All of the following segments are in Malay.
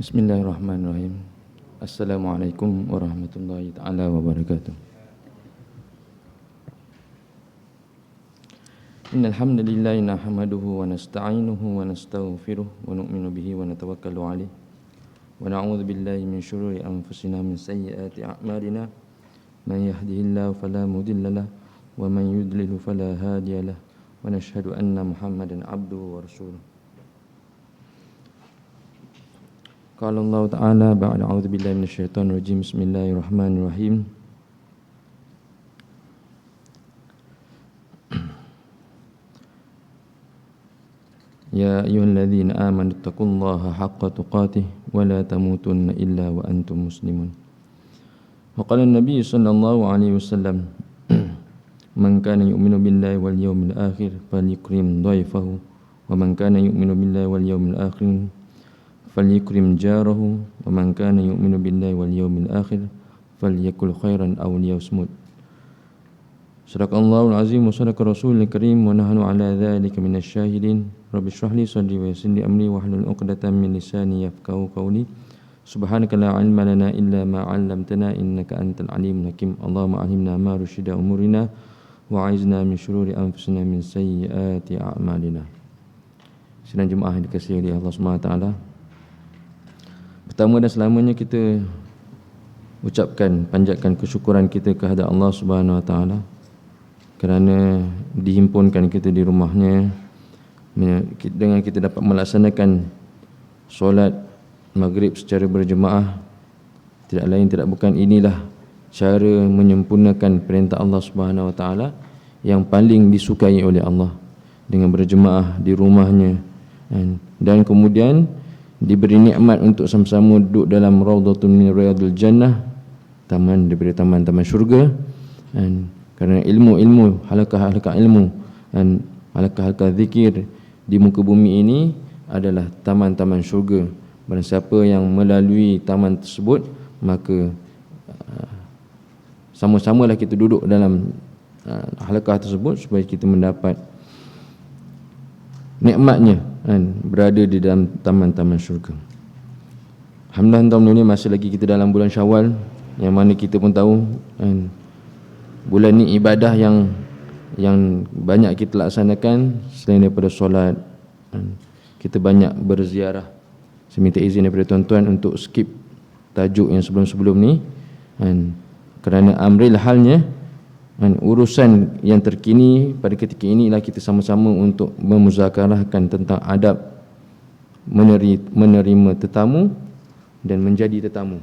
Bismillahirrahmanirrahim. Assalamualaikum warahmatullahi ta'ala wabarakatuh. Innal hamdalillah nahmaduhu wa nasta'inuhu wa nastaghfiruh wa nu'minu bihi wa natawakkalu alayh wa na'udzu billahi min shururi anfusina min sayyiati a'malina man yahdihillahu fala mudilla lahu wa man yudlil fala hadiya lahu wa nashhadu anna Muhammadan 'abduhu wa rasuluh. Qala Allah Ta'ala ba'da a'udzu billahi minasyaitonir rajim. Bismillahirrahmanirrahim. Ya ayyuhalladzina amanu taqullaha haqqa tuqatih wa la tamutunna illa wa antum muslimun. Wa qala an-nabiy sallallahu alaihi wasallam man kana yu'minu billahi wal yawmil akhir falyukrim dhaifahu wa man kana yu'minu billahi wal yawmil akhir falyukrim jarahu wa man kana yu'minu billahi wal yawmil akhir falyakul khairan aw liyasmut. Sadaqallahul azim wa sadaqa rasulul karim wa nahnu ala dzalika minasy syahidin. Rabbi shrah li sadri wa yassir li amri wahlul 'uqdatam min lisani yafqahu qawli. Subhanaka la 'ilma lana illa ma 'allamtana innaka antal alimul hakim. Allahumma alhimna ma rusyida umurina wa 'izna min syururi anfusina min sayyiati a'malina. Sidang jemaah yang dikasihi oleh Allah Subhanahu wa taala, pertama dan selamanya kita ucapkan, panjatkan kesyukuran kita kehadap Allah Subhanahu wa taala kerana dihimpunkan kita di rumahnya dengan kita dapat melaksanakan solat maghrib secara berjemaah. Tidak lain tidak bukan inilah cara menyempurnakan perintah Allah Subhanahu wa taala yang paling disukai oleh Allah, dengan berjemaah di rumahnya dan kemudian diberi nikmat untuk sama-sama duduk dalam raudhatun min riyadil jannah, taman daripada taman-taman syurga. Dan kerana ilmu-ilmu, halaqah-halaqah ilmu dan halaqah-halaqah zikir di muka bumi ini adalah taman-taman syurga. Barang siapa yang melalui taman tersebut, maka sama-samalah kita duduk dalam halaqah tersebut supaya kita mendapat nikmatnya berada di dalam taman-taman syurga. Alhamdulillah, tahun ini masih lagi kita dalam bulan Syawal, yang mana kita pun tahu bulan ni ibadah yang banyak kita laksanakan selain daripada solat. Kita banyak berziarah. Saya minta izin daripada tuan-tuan untuk skip tajuk yang sebelum-sebelum ni kerana amril halnya urusan yang terkini pada ketika ini ialah kita sama-sama untuk memuzakarahkan tentang adab menerima tetamu dan menjadi tetamu.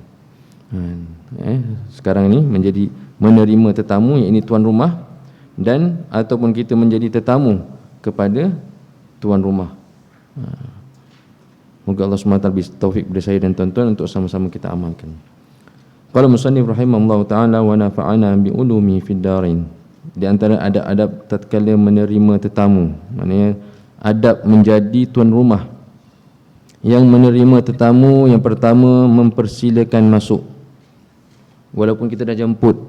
Sekarang ni menjadi menerima tetamu, iaitu tuan rumah, dan ataupun kita menjadi tetamu kepada tuan rumah. Moga Allah SWT beri taufik kepada saya dan tuan-tuan untuk sama-sama kita amalkan. Qala musannif rahimahullah ta'ala wa nafa'ana bi ulumi fid darain. Di antara adab-adab tatkala menerima tetamu, maknanya adab menjadi tuan rumah. Yang menerima tetamu, yang pertama mempersilakan masuk. Walaupun kita dah jemput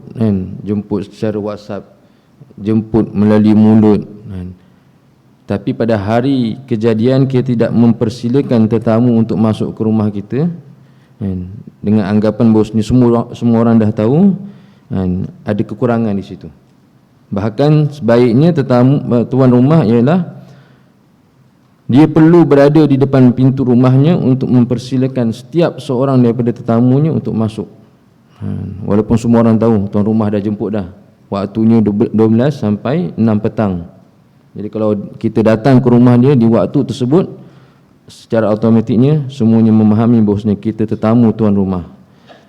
jemput secara WhatsApp, jemput melalui mulut, tapi pada hari kejadian kita tidak mempersilakan tetamu untuk masuk ke rumah kita dengan anggapan bahawa semua orang dah tahu, ada kekurangan di situ. Bahkan sebaiknya tuan rumah ialah dia perlu berada di depan pintu rumahnya untuk mempersilakan setiap seorang daripada tetamunya untuk masuk. Walaupun semua orang tahu tuan rumah dah jemput dah, waktunya 12 sampai 6 petang. Jadi kalau kita datang ke rumah dia di waktu tersebut, secara automatiknya semuanya memahami bahawasanya kita tetamu tuan rumah.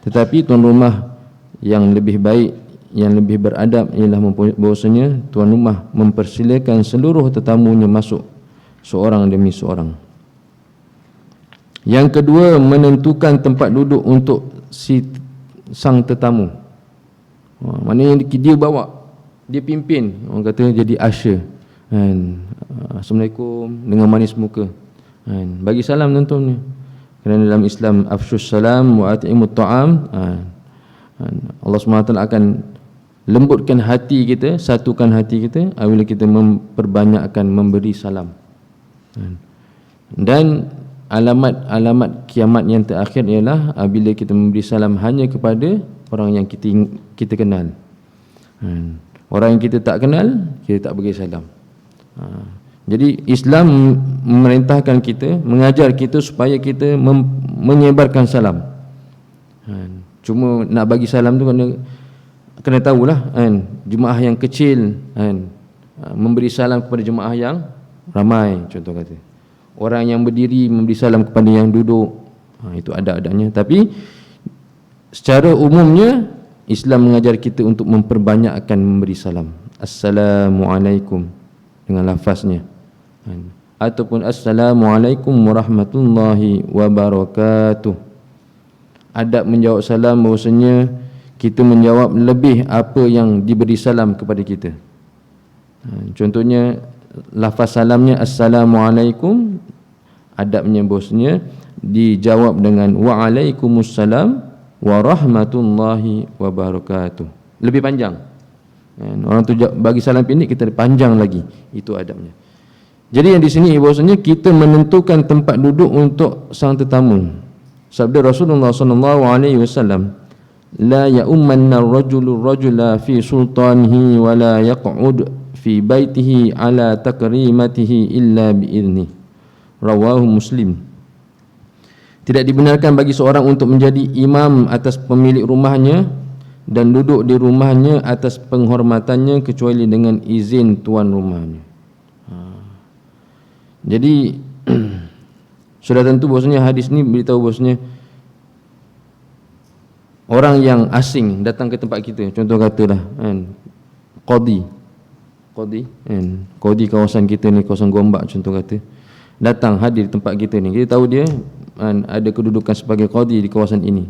Tetapi tuan rumah yang lebih baik, yang lebih beradab ialah bahawasanya tuan rumah mempersilakan seluruh tetamunya masuk, seorang demi seorang. Yang kedua, menentukan tempat duduk untuk sang tetamu. Maknanya dia bawa, dia pimpin, orang kata jadi usher. Assalamualaikum dengan manis muka. Bagi salam tuan-tuan ni. Kerana dalam Islam afsyus salam wa at'imut ta'am. Allah SWT akan lembutkan hati kita, satukan hati kita apabila kita memperbanyakkan memberi salam. Dan alamat kiamat yang terakhir ialah bila kita memberi salam hanya kepada orang yang kita kenal. Orang yang kita tak kenal, kita tak bagi salam. Jadi Islam memerintahkan kita, mengajar kita supaya kita menyebarkan salam. Cuma nak bagi salam tu kena tahulah kan, jemaah yang kecil kan, memberi salam kepada jemaah yang ramai, contoh kata. Orang yang berdiri memberi salam kepada yang duduk. Itu adab-adabnya. Tapi secara umumnya Islam mengajar kita untuk memperbanyakkan memberi salam. Assalamualaikum dengan lafaznya. Ataupun Assalamualaikum warahmatullahi wabarakatuh. Adab menjawab salam bahawasanya kita menjawab lebih apa yang diberi salam kepada kita. Contohnya lafaz salamnya Assalamualaikum, adabnya bahawasanya dijawab dengan Waalaikumsalam warahmatullahi wabarakatuh. Lebih panjang. Orang tu bagi salam pendek, kita panjang lagi. Itu adabnya. Jadi yang di sini bahawasanya kita menentukan tempat duduk untuk sang tetamu. Sabda Rasulullah sallallahu alaihi wasallam, la ya'ummanna ar-rajulu ar-rajula fi sultanihi wa la yaq'ud fi baitihi ala takrimatihi illa bi'izni. Rawahu Muslim. Tidak dibenarkan bagi seorang untuk menjadi imam atas pemilik rumahnya dan duduk di rumahnya atas penghormatannya kecuali dengan izin tuan rumahnya. Jadi sudah tentu bahwasanya hadis ni beritahu bahwasanya orang yang asing datang ke tempat kita, contoh katalah kan, qadi kan, qadi kawasan kita ni, kawasan Gombak contoh kata, datang hadir di tempat kita ni, kita tahu dia kan, ada kedudukan sebagai qadi di kawasan ini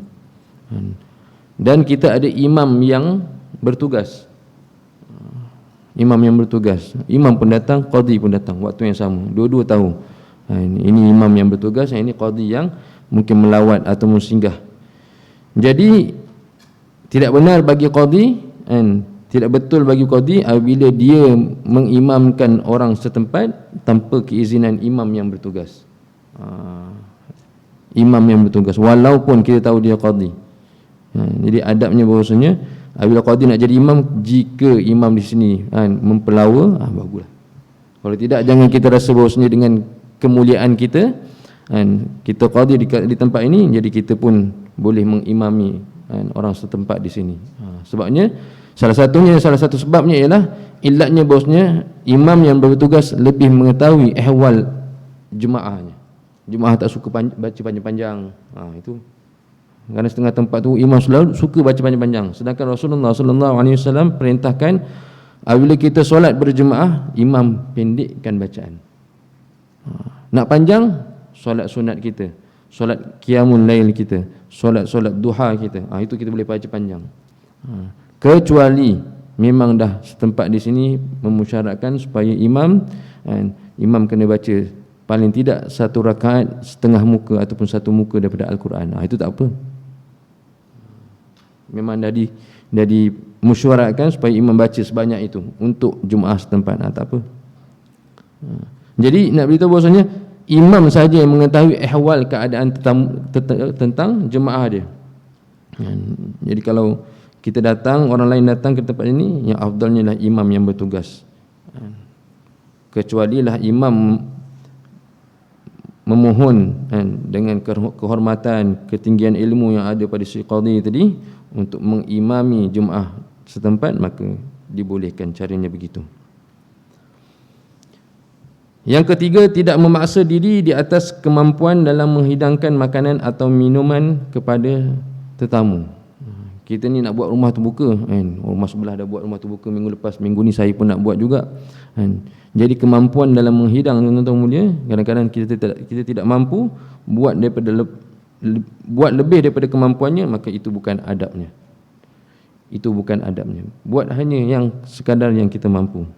kan, dan kita ada imam yang bertugas. Imam pun datang, qadi pun datang, waktu yang sama, dua-dua tahu. Ini imam yang bertugas, yang ini qadi yang mungkin melawat atau singgah. Jadi tidak benar bagi qadi, tidak betul bagi qadi apabila dia mengimamkan orang setempat tanpa keizinan imam yang bertugas. Imam yang bertugas walaupun kita tahu dia qadi. Jadi adabnya bahawasanya apabila qadi nak jadi imam, jika imam di sini mempelawa, baguslah. Kalau tidak, jangan kita rasa bahawasanya dengan kemuliaan kita, kita qadi di tempat ini, jadi kita pun boleh mengimami orang setempat di sini. Sebabnya salah satu sebabnya ialah illatnya bahawasanya imam yang bertugas lebih mengetahui ahwal jemaahnya. Jemaah tak suka baca panjang-panjang. Itu kerana setengah tempat tu imam selalu suka baca panjang-panjang, sedangkan Rasulullah sallallahu alaihi wasallam perintahkan apabila kita solat berjemaah, imam pendekkan bacaan. Nak panjang, solat sunat kita, solat qiyamul lail kita, solat duha kita, itu kita boleh baca panjang. Kecuali memang dah setempat di sini memusyaratkan supaya imam kena baca paling tidak satu rakaat setengah muka ataupun satu muka daripada Al-Quran. Itu tak apa. Memang dah dimusyaratkan supaya imam baca sebanyak itu untuk jemaah setempat. Tak apa. Jadi nak beritahu bahawasanya imam saja yang mengetahui ahwal keadaan tentang jemaah dia. Jadi kalau kita datang, orang lain datang ke tempat ini, yang afdalnya lah imam yang bertugas. Kecuali lah imam memohon dengan kehormatan, ketinggian ilmu yang ada pada si qadi tadi untuk mengimami jemaah setempat, maka dibolehkan caranya begitu. Yang ketiga, tidak memaksa diri di atas kemampuan dalam menghidangkan makanan atau minuman kepada tetamu. Kita ni nak buat rumah terbuka rumah sebelah dah buat rumah terbuka minggu lepas, minggu ni saya pun nak buat juga Jadi kemampuan dalam menghidang, tuan-tuan mulia, kadang-kadang kita tidak mampu buat lebih daripada kemampuannya, maka itu bukan adabnya. Buat hanya yang sekadar yang kita mampu.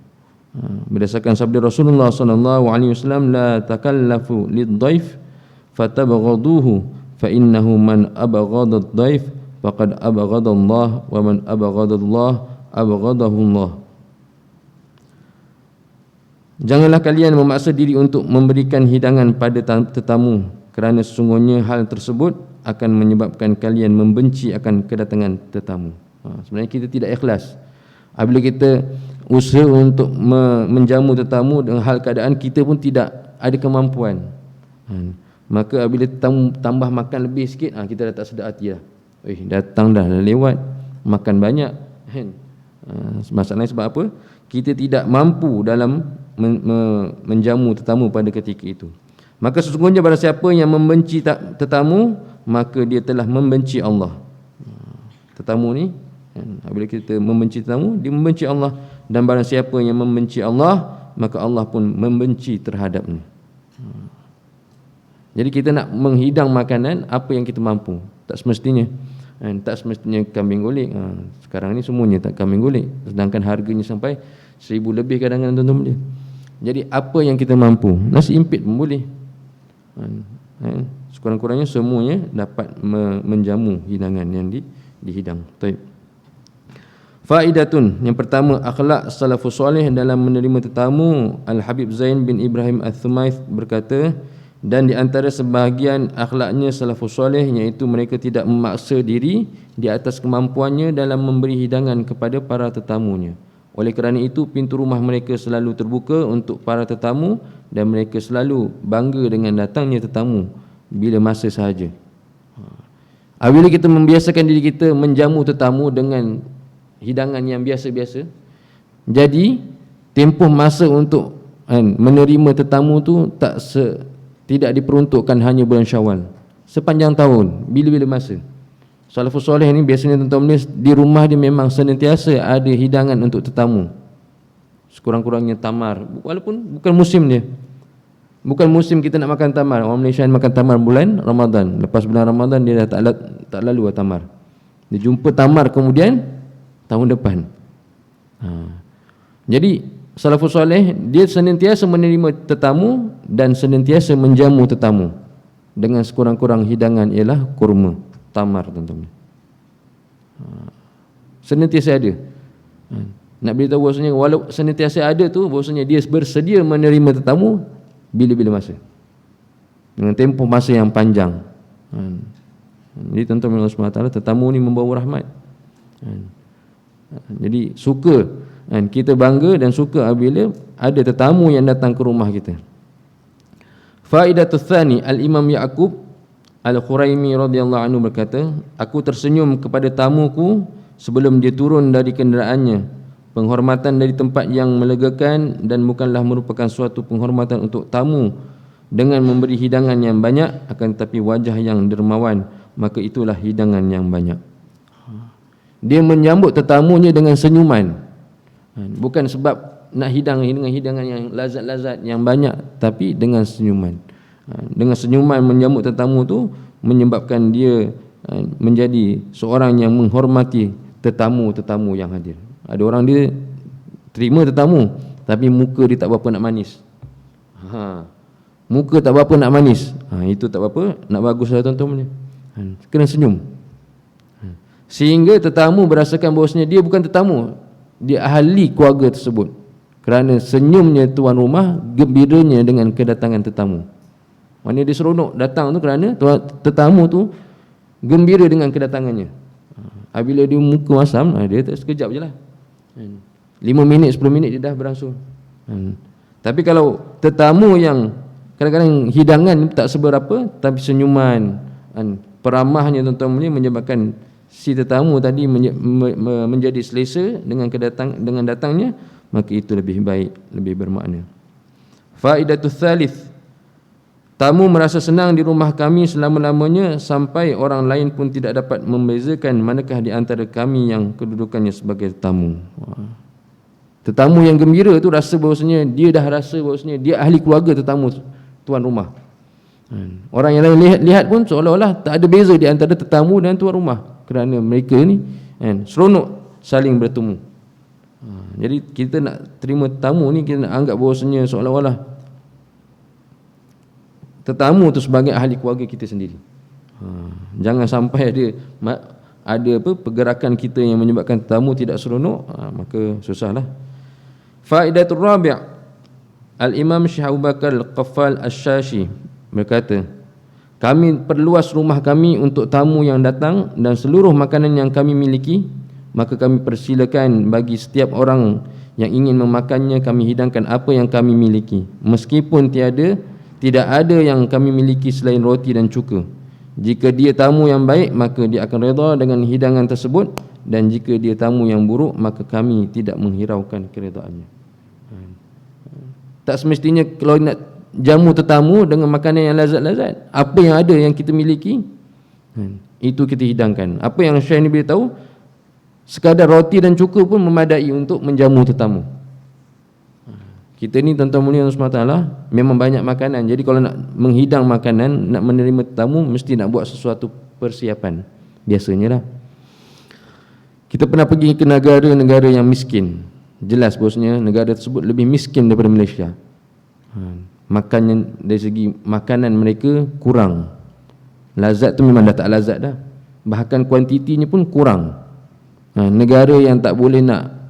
Berdasarkan sabda Rasulullah sallallahu alaihi wasallam, la takallafu lid-dhaif fatabghaduhu fa innahu man abghadha ad-dhaif faqad abghadha Allah wa man abghadha Allah abghadahu Allah. Janganlah kalian memaksa diri untuk memberikan hidangan pada tetamu kerana sesungguhnya hal tersebut akan menyebabkan kalian membenci akan kedatangan tetamu. Sebenarnya kita tidak ikhlas apabila kita usaha untuk menjamu tetamu dengan hal keadaan kita pun tidak ada kemampuan. Maka apabila tetamu tambah makan lebih sikit, kita dah tak sedar hati dah. Datang dah lewat, makan banyak. Masalahnya sebab apa? Kita tidak mampu dalam menjamu tetamu pada ketika itu. Maka sesungguhnya barang siapa yang membenci tetamu, maka dia telah membenci Allah. Tetamu ni, apabila kita membenci tetamu, dia membenci Allah. Dan barang siapa yang membenci Allah, maka Allah pun membenci terhadapnya. Jadi kita nak menghidang makanan apa yang kita mampu. Tak semestinya kambing golek. Sekarang ni semuanya tak kambing golek, sedangkan harganya sampai 1000 lebih kadang-kadang tuan-tuan boleh. Jadi apa yang kita mampu, nasi impit pun boleh. Sekurang-kurangnya semuanya dapat menjamu hidangan yang dihidang. Baik. Faidatun, yang pertama, akhlak salafus soleh dalam menerima tetamu. Al-Habib Zain bin Ibrahim Al-Thumaith berkata, dan di antara sebahagian akhlaknya salafus soleh iaitu mereka tidak memaksa diri di atas kemampuannya dalam memberi hidangan kepada para tetamunya. Oleh kerana itu pintu rumah mereka selalu terbuka untuk para tetamu dan mereka selalu bangga dengan datangnya tetamu bila masa sahaja. Apabila kita membiasakan diri kita menjamu tetamu dengan hidangan yang biasa-biasa, jadi tempoh masa untuk menerima tetamu tu tidak diperuntukkan hanya bulan Syawal, sepanjang tahun, bila-bila masa. Salafus soleh ni biasanya tuan-tuan di rumah dia memang senantiasa ada hidangan untuk tetamu. Sekurang-kurangnya tamar, walaupun bukan musim dia. Bukan musim kita nak makan tamar. Orang Malaysia makan tamar bulan Ramadan. Lepas bulan Ramadan dia dah tak lalu tamar. Dia jumpa tamar kemudian tahun depan. Jadi salafus soleh dia senantiasa menerima tetamu dan senantiasa menjamu tetamu dengan sekurang-kurang hidangan ialah kurma, tamar tuan-tuan. Senantiasa ada. Nak beritahu bahasanya walau senantiasa ada tu, bahasanya dia bersedia menerima tetamu bila-bila masa, dengan tempoh masa yang panjang. Jadi tuan-tuan Allah SWT, tetamu ni membawa rahmat. Jadi suka kita bangga dan suka apabila ada tetamu yang datang ke rumah kita. Faidatul tsani, Al-Imam Ya'qub Al-Khuraimi radhiyallahu anhu berkata, aku tersenyum kepada tamuku sebelum dia turun dari kenderaannya. Penghormatan dari tempat yang melegakan dan bukanlah merupakan suatu penghormatan untuk tamu dengan memberi hidangan yang banyak, akan tetapi wajah yang dermawan, maka itulah hidangan yang banyak. Dia menyambut tetamunya dengan senyuman, bukan sebab nak hidang dengan hidangan yang lazat-lazat yang banyak, tapi dengan senyuman. Dengan senyuman menyambut tetamu tu menyebabkan dia menjadi seorang yang menghormati tetamu-tetamu yang hadir. Ada orang dia terima tetamu tapi muka dia tak berapa nak manis. Muka tak berapa nak manis. Itu tak berapa nak baguslah tuan-tuan. Kena senyum. Sehingga tetamu berasakan bahawasanya dia bukan tetamu, dia ahli keluarga tersebut. Kerana senyumnya tuan rumah, gembiranya dengan kedatangan tetamu. Maknanya dia seronok datang tu kerana tetamu tu gembira dengan kedatangannya. Apabila dia muka masam, dia tak sekejap je lah. 5 minit, 10 minit dia dah beransur. Tapi kalau tetamu yang kadang-kadang hidangan tak seberapa, tapi senyuman, peramahnya tuan-tuan menyebabkan si tetamu tadi menjadi selesa dengan datangnya, maka itu lebih baik, lebih bermakna. Faidatul tsalits, tamu merasa senang di rumah kami selama-lamanya sampai orang lain pun tidak dapat membezakan manakah di antara kami yang kedudukannya sebagai tetamu. Tetamu yang gembira tu rasa bahawasanya dia dah rasa bahawasanya dia ahli keluarga tetamu tuan rumah. Orang yang lain lihat pun seolah-olah tak ada beza di antara tetamu dan tuan rumah, kerana mereka ni seronok saling bertemu. Jadi kita nak terima tetamu ni, kita nak anggap bahawasanya seolah-olah tetamu tu sebagai ahli keluarga kita sendiri. Jangan sampai ada pergerakan kita yang menyebabkan tetamu tidak seronok, maka susahlah. Faidatul rabi', Al-Imam Syekh Abu Bakar Al-Qaffal Asy-Syashi berkata, Kami perluas rumah kami untuk tamu yang datang dan seluruh makanan yang kami miliki, maka kami persilakan bagi setiap orang yang ingin memakannya, kami hidangkan apa yang kami miliki, meskipun tidak ada yang kami miliki selain roti dan cuka. Jika dia tamu yang baik, maka dia akan redha dengan hidangan tersebut, dan jika dia tamu yang buruk, maka kami tidak menghiraukan keredaannya. Tak semestinya kalau nak jamu tetamu dengan makanan yang lazat-lazat, apa yang ada yang kita miliki, itu kita hidangkan. Apa yang Syekh ni beritahu, sekadar roti dan cuka pun memadai untuk menjamu tetamu. Kita ni tuan-tuan mulia Allah SWT memang banyak makanan. Jadi kalau nak menghidang makanan, nak menerima tetamu, mesti nak buat sesuatu persiapan. Biasanya lah. Kita pernah pergi ke negara-negara yang miskin. Jelas bahasanya negara tersebut lebih miskin daripada Malaysia. Makannya, dari segi makanan mereka kurang. Lazat tu memang dah tak lazat dah. Bahkan kuantitinya pun kurang. Negara yang tak boleh nak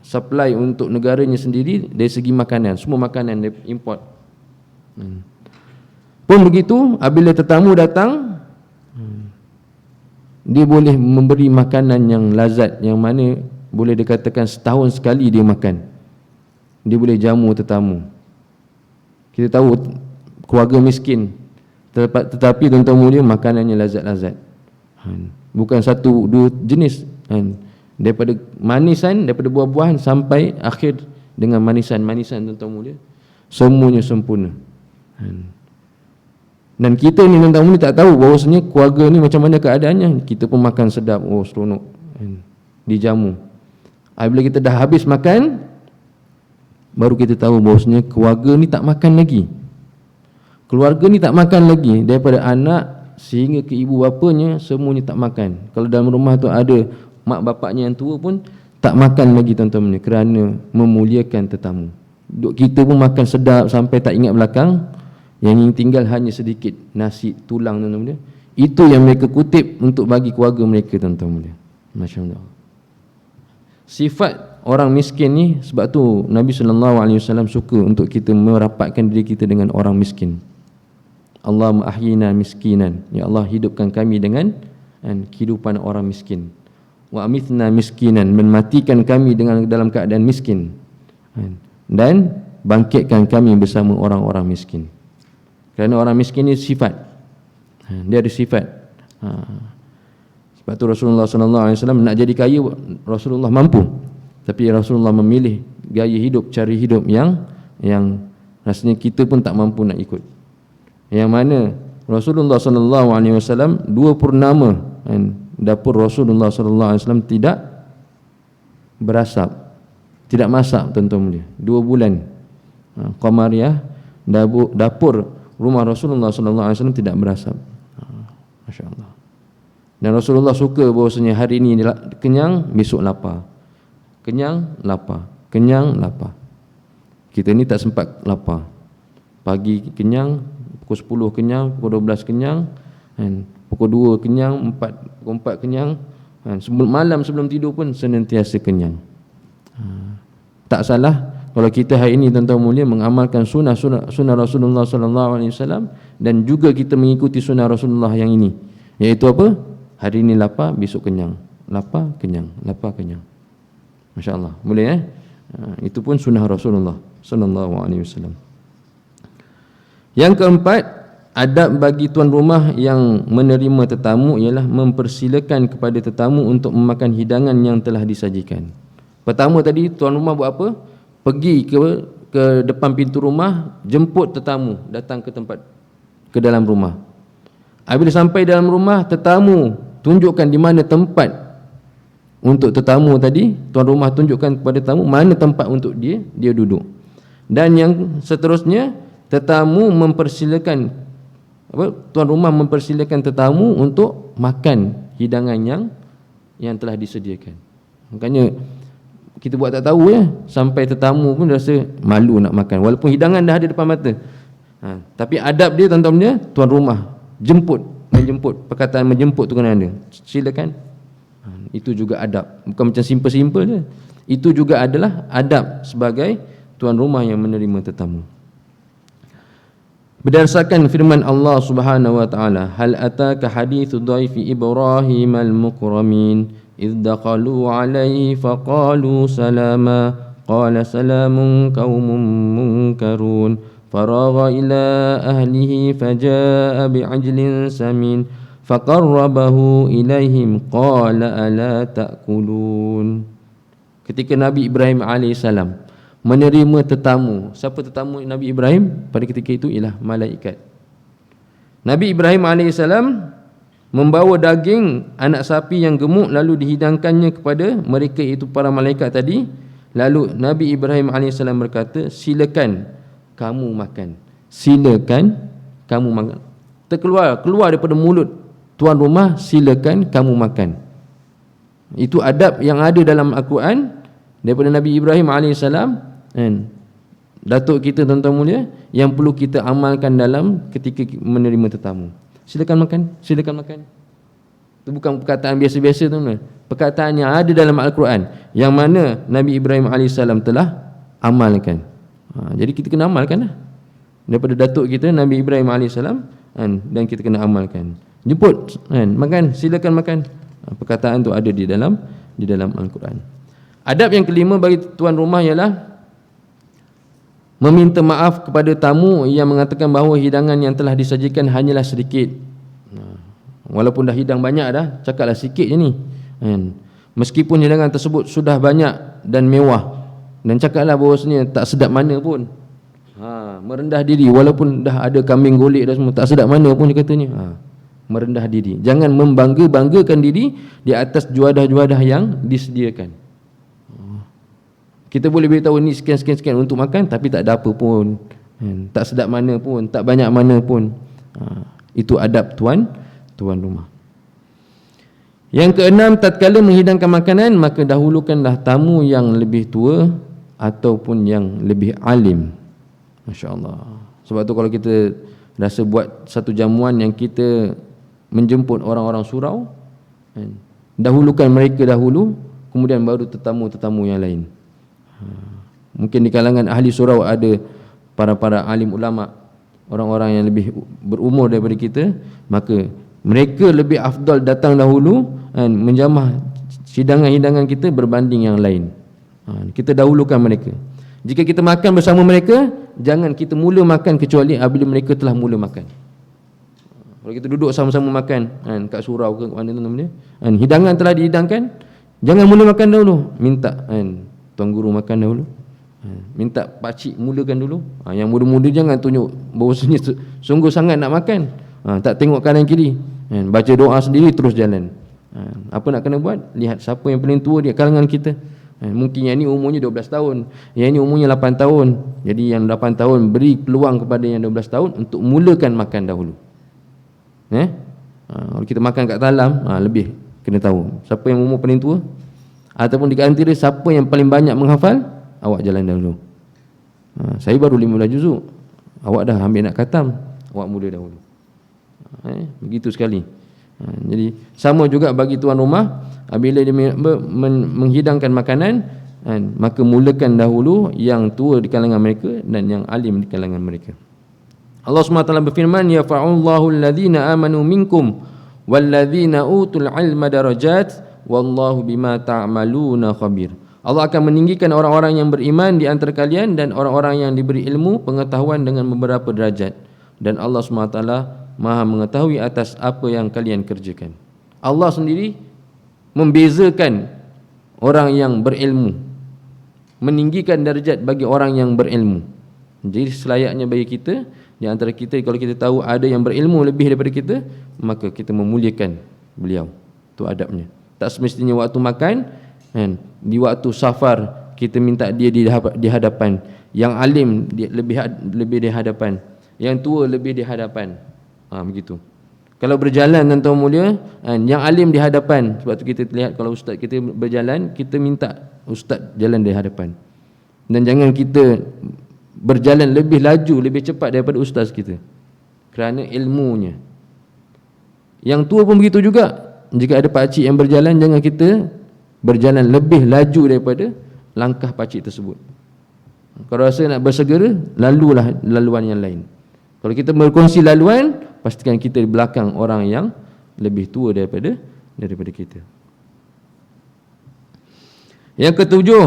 supply untuk negaranya sendiri dari segi makanan, semua makanan dia import. Pun begitu, apabila tetamu datang, dia boleh memberi makanan yang lazat, yang mana boleh dikatakan setahun sekali dia makan. Dia boleh jamu tetamu. Kita tahu keluarga miskin, tetapi tuan-tuan mulia makanannya lazat-lazat. Bukan satu dua jenis, daripada manisan, daripada buah-buahan sampai akhir dengan manisan-manisan, tuan-tuan mulia, semuanya sempurna. Dan kita ni tuan-tuan mulia tak tahu bahawasanya keluarga ni macam mana keadaannya. Kita pun makan sedap, oh seronok, dijamu. Apabila kita dah habis makan, baru kita tahu bahawasanya keluarga ni tak makan lagi. Keluarga ni tak makan lagi, daripada anak sehingga ke ibu bapanya, semuanya tak makan. Kalau dalam rumah tu ada mak bapaknya yang tua pun tak makan lagi, tuan-tuan, kerana memuliakan tetamu. Kita pun makan sedap sampai tak ingat belakang, yang tinggal hanya sedikit nasi tulang, tuan-tuan. Itu yang mereka kutip untuk bagi keluarga mereka, tuan-tuan. Masya-Allah. Sifat orang miskin ni, sebab tu Nabi SAW suka untuk kita merapatkan diri kita dengan orang miskin. Allahumma ahyina miskinan, ya Allah hidupkan kami dengan kehidupan orang miskin. Wa amithna miskinan, mematikan kami dengan dalam keadaan miskin, dan bangkitkan kami bersama orang-orang miskin. Kerana orang miskin ni sifat, dia ada sifat. Sebab tu Rasulullah SAW nak jadi kaya, Rasulullah mampu, tapi Rasulullah memilih gaya hidup, cara hidup yang rasanya kita pun tak mampu nak ikut. Yang mana Rasulullah SAW 2 purnama dapur Rasulullah SAW tidak berasap, tidak masak, tuan-tuan mulia. 2 bulan Qamariyah, dapur rumah Rasulullah SAW tidak berasap. Masya Allah. Dan Rasulullah suka bahawasanya hari ini kenyang, besok lapar. Kenyang, lapar. Kenyang, lapar. Kita ni tak sempat lapar. Pagi kenyang, pukul 10 kenyang, pukul 12 kenyang, pukul 2 kenyang, pukul 4 kenyang, malam sebelum tidur pun senantiasa kenyang. Tak salah kalau kita hari ini, tuan-tuan mulia, mengamalkan sunnah Rasulullah SAW, dan juga kita mengikuti sunnah Rasulullah yang ini, iaitu apa? Hari ini lapar, besok kenyang. Lapar, kenyang. Lapar, kenyang. Masya Allah. Boleh itu pun sunnah Rasulullah SAW. Yang keempat, adab bagi tuan rumah yang menerima tetamu ialah mempersilakan kepada tetamu untuk memakan hidangan yang telah disajikan. Pertama tadi, tuan rumah buat apa? Pergi ke depan pintu rumah, jemput tetamu datang ke dalam rumah. Apabila sampai dalam rumah, tetamu tunjukkan di mana tempat untuk tetamu tadi. Tuan rumah tunjukkan kepada tetamu mana tempat untuk dia duduk. Dan yang seterusnya, tetamu mempersilakan tuan rumah mempersilakan tetamu untuk makan hidangan yang telah disediakan. Makanya kita buat tak tahu sampai tetamu pun rasa malu nak makan walaupun hidangan dah ada depan mata. Tapi adab dia, tuan-tuan dia, tuan rumah menjemput, perkataan menjemput tu kena ada. Silakan. Itu juga adab. Bukan macam simple-simple je. Itu juga adalah adab sebagai tuan rumah yang menerima tetamu. Berdasarkan firman Allah Subhanahu wa taala, hal ataka hadithu dhaifi Ibrahim al-mukramin idh daqalu alaihi faqalu salama qala salamun qaumun munkarun faragha ila ahlihi faja'a bi'ajlin samin faqarrabahu ilaihim qala ala ta'kulun. Ketika Nabi Ibrahim alaihissalam menerima tetamu. Siapa tetamu Nabi Ibrahim pada ketika itu? Ialah malaikat. Nabi Ibrahim AS membawa daging anak sapi yang gemuk, lalu dihidangkannya kepada mereka, itu para malaikat tadi. Lalu Nabi Ibrahim AS berkata, silakan kamu makan. Silakan kamu makan. Keluar daripada mulut tuan rumah, silakan kamu makan. Itu adab yang ada dalam Al-Quran daripada Nabi Ibrahim AS. Datuk kita tuan-tuan mulia, yang perlu kita amalkan dalam ketika menerima tetamu. Silakan makan, silakan makan. Itu bukan perkataan biasa-biasa tuan-tuan. Perkataan yang ada dalam Al-Quran, yang mana Nabi Ibrahim AS telah amalkan. Jadi kita kena amalkan lah. Daripada datuk kita Nabi Ibrahim AS, dan kita kena amalkan. Jemput, makan, silakan makan. Perkataan tu ada di dalam Al-Quran. Adab yang kelima bagi tuan rumah ialah meminta maaf kepada tamu yang mengatakan bahawa hidangan yang telah disajikan hanyalah sedikit. Walaupun dah hidang banyak dah, cakaplah sikit je ni. Meskipun hidangan tersebut sudah banyak dan mewah, dan cakaplah bahawasanya tak sedap mana pun. Merendah diri, walaupun dah ada kambing golek dah semua, tak sedap mana pun dia katanya. Merendah diri. Jangan membangga-banggakan diri di atas juadah-juadah yang disediakan. Kita boleh beritahu ni sekian-sekian untuk makan, tapi tak ada apa pun, tak sedap mana pun, tak banyak mana pun. Itu adab tuan rumah. Yang keenam, tatkala menghidangkan makanan, maka dahulukanlah tamu yang lebih tua ataupun yang lebih alim. Masya Allah. Sebab tu kalau kita rasa buat satu jamuan yang kita menjemput orang-orang surau, dahulukan mereka dahulu, kemudian baru tetamu-tetamu yang lain. Mungkin di kalangan ahli surau ada para alim ulama, orang-orang yang lebih berumur daripada kita, maka mereka lebih afdal datang dahulu menjamah hidangan-hidangan kita berbanding yang lain. Kita dahulukan mereka. Jika kita makan bersama mereka, jangan kita mula makan kecuali apabila mereka telah mula makan. Kalau kita duduk sama-sama makan kat surau ke mana tu namanya, hidangan telah dihidangkan, jangan mula makan dahulu, minta tuan guru makan dahulu, minta pakcik mulakan dulu. Yang muda-muda jangan tunjuk bahawasanya sungguh sangat nak makan, tak tengok kanan kiri, baca doa sendiri terus jalan. Apa nak kena buat? Lihat siapa yang paling tua di kalangan kita. Mungkin yang ni umurnya 12 tahun, yang ni umurnya 8 tahun. Jadi yang 8 tahun beri peluang kepada yang 12 tahun untuk mulakan makan dahulu. Kalau kita makan kat dalam, lebih kena tahu siapa yang umur paling tua, ataupun di antara siapa yang paling banyak menghafal, awak jalan dahulu. Saya baru 15 juzuk, awak dah ambil nak khatam, awak mula dahulu. Begitu sekali. Jadi sama juga bagi tuan rumah, bila dia menghidangkan makanan, maka mulakan dahulu yang tua di kalangan mereka dan yang alim di kalangan mereka. Allah SWT berfirman, ya fa'allahu alladhina amanu minkum walladhina utul ilma darajat wallahu bima ta'maluna khabir. Allah akan meninggikan orang-orang yang beriman di antara kalian dan orang-orang yang diberi ilmu pengetahuan dengan beberapa derajat, dan Allah SWT Maha mengetahui atas apa yang kalian kerjakan. Allah sendiri membezakan orang yang berilmu, meninggikan darjat bagi orang yang berilmu. Jadi selayaknya bagi kita, di antara kita, kalau kita tahu ada yang berilmu lebih daripada kita, maka kita memuliakan beliau. Itu adabnya. Tak semestinya waktu makan, di waktu safar kita minta dia di hadapan, yang alim lebih di hadapan, yang tua lebih di hadapan. Begitu. Kalau berjalan tuan-tuan mulia, yang alim di hadapan. Sebab tu kita lihat kalau ustaz kita berjalan, kita minta ustaz jalan di hadapan. Dan jangan kita berjalan lebih laju, lebih cepat daripada ustaz kita, kerana ilmunya. Yang tua pun begitu juga. Jika ada pakcik yang berjalan, jangan kita berjalan lebih laju daripada langkah pakcik tersebut. Kalau rasa nak bersegera, lalulah laluan yang lain. Kalau kita berkongsi laluan, pastikan kita di belakang orang yang lebih tua daripada kita. Yang ketujuh,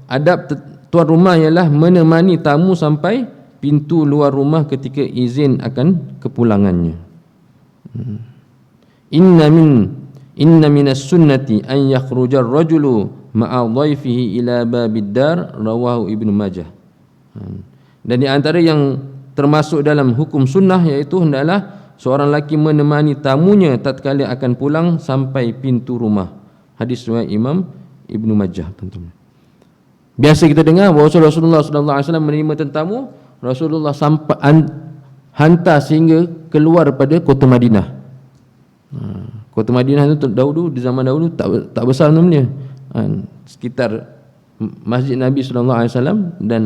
adab tuan rumah ialah menemani tamu sampai pintu luar rumah ketika izin akan kepulangannya. Inna minas sunnati an yakhruja ar-rajulu ma'a dhaifihi ila babid dar, rawahu Ibnu Majah. Dan di antara yang termasuk dalam hukum sunnah iaitu hendaklah seorang lelaki menemani tamunya tatkala akan pulang sampai pintu rumah. Hadis riwayat Imam Ibnu Majah, tentunya. Biasa kita dengar bahawa Rasulullah sallallahu alaihi wasallam menerima tetamu, Rasulullah sampai hantar sehingga keluar pada kota Madinah. Kota Madinah itu dahulu, di zaman dahulu tak besar namanya. Sekitar Masjid Nabi sallallahu alaihi wasallam dan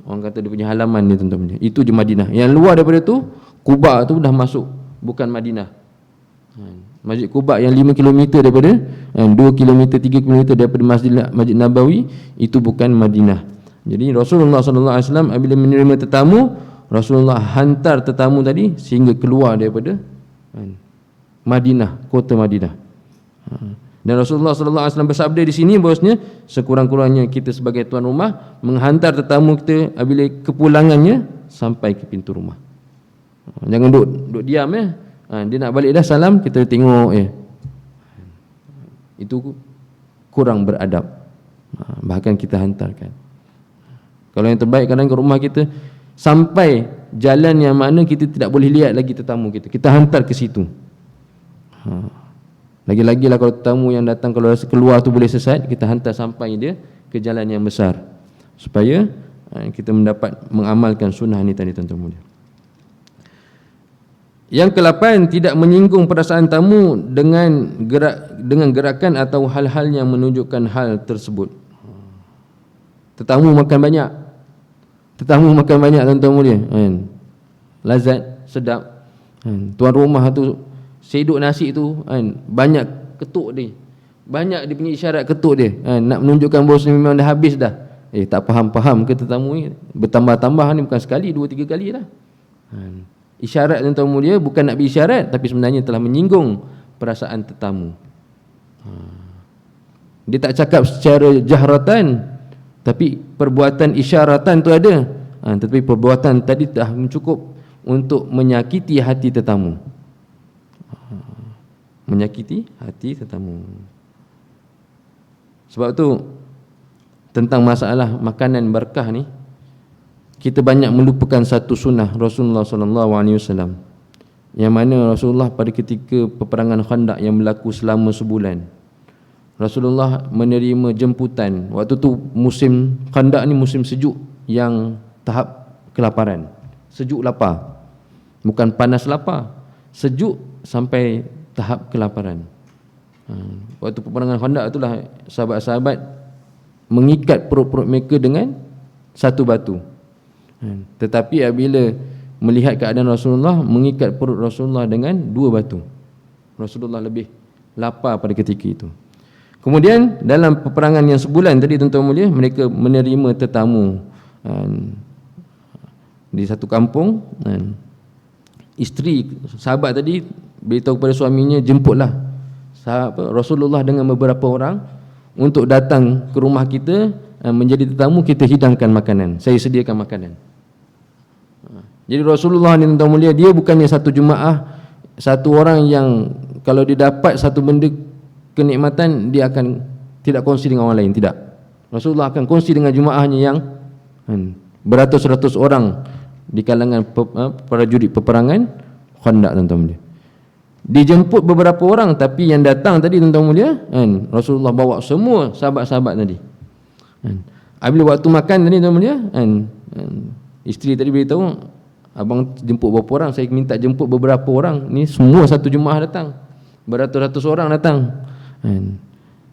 orang kata dia punya halaman ni tuan-tuan, itu di Madinah. Yang luar daripada tu, Quba tu dah masuk, bukan Madinah. Masjid Quba yang 5 km daripada 2 km 3 km daripada Masjid Nabawi, itu bukan Madinah. Jadi Rasulullah sallallahu alaihi wasallam apabila menerima tetamu, Rasulullah hantar tetamu tadi sehingga keluar daripada Madinah, kota Madinah. Dan Rasulullah sallallahu alaihi wasallam bersabda di sini bahwasanya sekurang-kurangnya kita sebagai tuan rumah menghantar tetamu kita apabila kepulangannya sampai ke pintu rumah. Jangan duduk diam dia nak balik dah salam, kita tengok itu kurang beradab. Bahkan kita hantarkan. Kalau yang terbaik kadang ke rumah kita sampai jalan yang mana kita tidak boleh lihat lagi tetamu kita hantar ke situ. Lagi-lagilah kalau tetamu yang datang kalau rasa keluar tu boleh sesat, kita hantar sampai dia ke jalan yang besar supaya kita mendapat mengamalkan sunnah ni tadi, tuan-tuan mulia. Yang ke-8, tidak menyinggung perasaan tamu dengan gerakan atau hal-hal yang menunjukkan hal tersebut. Tetamu makan banyak, tuan-tuan mulia, lazat, sedap. Tuan rumah tu seduk nasi tu banyak ketuk dia, banyak dia punya isyarat ketuk dia, nak menunjukkan bahawa memang dah habis dah. Tak faham ke tetamu ni, bertambah-tambah ni bukan sekali, 2-3 kali dah. Isyarat tuan-tuan mulia bukan nak berisyarat, tapi sebenarnya telah menyinggung perasaan tetamu. Dia tak cakap secara jahratan, tapi perbuatan isyaratan tu ada. Tetapi perbuatan tadi dah cukup untuk menyakiti hati tetamu. Menyakiti hati tetamu. Sebab tu tentang masalah makanan berkah ni, kita banyak melupakan satu sunnah Rasulullah SAW, yang mana Rasulullah pada ketika peperangan Khandaq yang berlaku selama sebulan, Rasulullah menerima jemputan. Waktu tu musim Khandaq ni musim sejuk yang tahap kelaparan, sejuk lapar, bukan panas lapar, sejuk sampai tahap kelaparan. Waktu peperangan Khandaq itulah sahabat-sahabat mengikat perut-perut mereka dengan satu batu. Tetapi apabila melihat keadaan Rasulullah, mengikat perut Rasulullah dengan 2 batu. Rasulullah lebih lapar pada ketika itu. Kemudian dalam peperangan yang sebulan tadi, tuan-tuan mulia, mereka menerima tetamu di satu kampung. Isteri sahabat tadi beritahu kepada suaminya, jemputlah Rasulullah dengan beberapa orang untuk datang ke rumah kita, menjadi tetamu, kita hidangkan makanan, saya sediakan makanan. Jadi Rasulullah ni, tuan-tuan mulia, dia bukannya satu jemaah, satu orang yang kalau dia dapat satu benda kenikmatan, dia akan tidak kongsi dengan orang lain, tidak. Rasulullah akan kongsi dengan jemaahnya yang beratus-ratus orang di kalangan prajurit peperangan Khandaq, tuan-tuan mulia. Dijemput beberapa orang, tapi yang datang tadi, tuan-tuan mulia, Rasulullah bawa semua sahabat-sahabat tadi. Apabila waktu makan tadi, tuan-tuan mulia, isteri tadi beritahu, abang jemput berapa orang, saya minta jemput beberapa orang. Ni semua satu jemaah datang, beratus-ratus orang datang.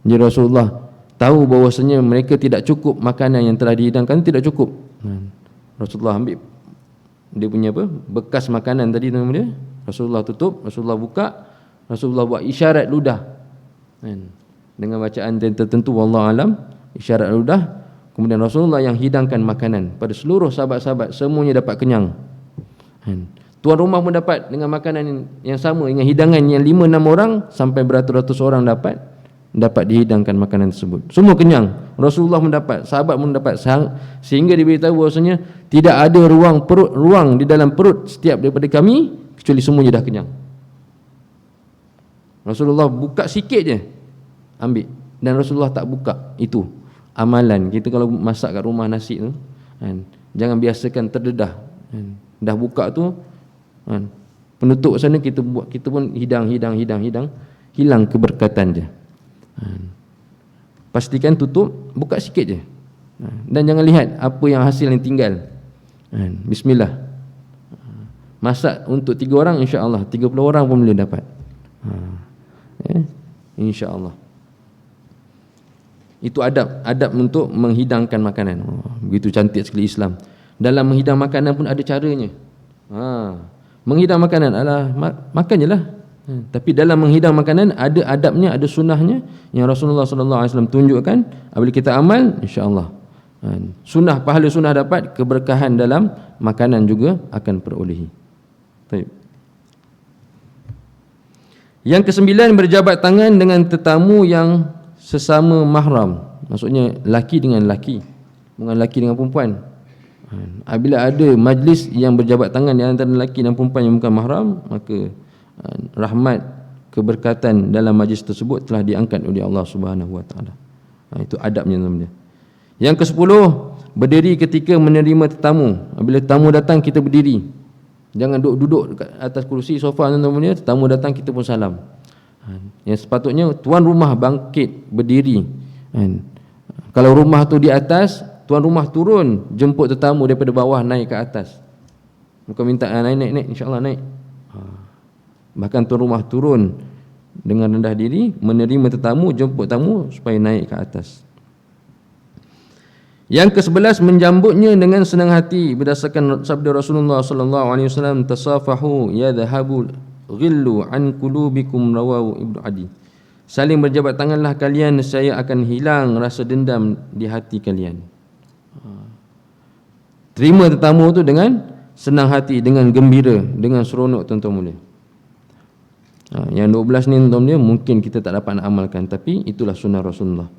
Jadi Rasulullah tahu bahawasanya mereka tidak cukup, makanan yang telah dihidangkan tidak cukup. Rasulullah ambil dia punya bekas makanan tadi, tuan-tuan mulia, Rasulullah tutup, Rasulullah buka, Rasulullah buat isyarat ludah dengan bacaan tertentu, wallahu alam, isyarat ludah. Kemudian Rasulullah yang hidangkan makanan pada seluruh sahabat-sahabat, semuanya dapat kenyang. Tuan rumah pun dapat dengan makanan yang sama, dengan hidangan yang 5-6 orang sampai beratus-ratus orang dapat dihidangkan makanan tersebut. Semua kenyang. Rasulullah mendapat, sahabat pun dapat, sehingga diberitahu bahwasanya tidak ada ruang di dalam perut setiap daripada kami kecuali semuanya dah kenyang. Rasulullah buka sikit je ambil, dan Rasulullah tak buka. Itu amalan kita kalau masak kat rumah nasi tu, jangan biasakan terdedah. Dah buka tu, penutup sana kita buat, kita pun hidang, hilang keberkatan dia. Pastikan tutup, buka sikit je, dan jangan lihat apa yang hasil yang tinggal. Bismillah. Masak untuk 3 orang, insya-Allah 30 orang pun boleh dapat. Insya-Allah. Itu adab untuk menghidangkan makanan. Begitu cantik sekali Islam. Dalam menghidang makanan pun ada caranya. Menghidang makanan adalah makan je lah. Tapi dalam menghidang makanan ada adabnya, ada sunnahnya yang Rasulullah sallallahu alaihi wasallam tunjukkan. Apabila kita amal, insya-Allah sunnah, pahala sunnah dapat, keberkahan dalam makanan juga akan perolehi. Baik. Yang ke-9, berjabat tangan dengan tetamu yang sesama mahram. Maksudnya laki dengan laki, bukan laki dengan perempuan. Apabila ada majlis yang berjabat tangan di antara lelaki dan perempuan yang bukan mahram, maka rahmat, keberkatan dalam majlis tersebut telah diangkat oleh Allah Subhanahu wa taala. Itu adabnya namanya. Yang ke-10, berdiri ketika menerima tetamu. Apabila tetamu datang, kita berdiri. Jangan duduk dekat atas kursi, sofa namanya. Tetamu datang, kita pun salam. Yang sepatutnya tuan rumah bangkit berdiri. Kalau rumah tu di atas, tuan rumah turun jemput tetamu daripada bawah naik ke atas. Bukan minta naik, insya-Allah naik. Bahkan tuan rumah turun dengan rendah diri, menerima tetamu, jemput tamu supaya naik ke atas. Yang ke-11, menjambutnya dengan senang hati berdasarkan sabda Rasulullah sallallahu alaihi wasallam, tasafahu yadhhabu ghillu an qulubikum, rawahu Ibnu Adi. Saling berjabat tanganlah kalian, nescaya akan hilang rasa dendam di hati kalian. Terima tetamu tu dengan senang hati, dengan gembira, dengan seronok, tuan-tuan mulia. Yang 12 ni tuan-tuan mulia mungkin kita tak dapat nak amalkan, tapi itulah sunnah Rasulullah.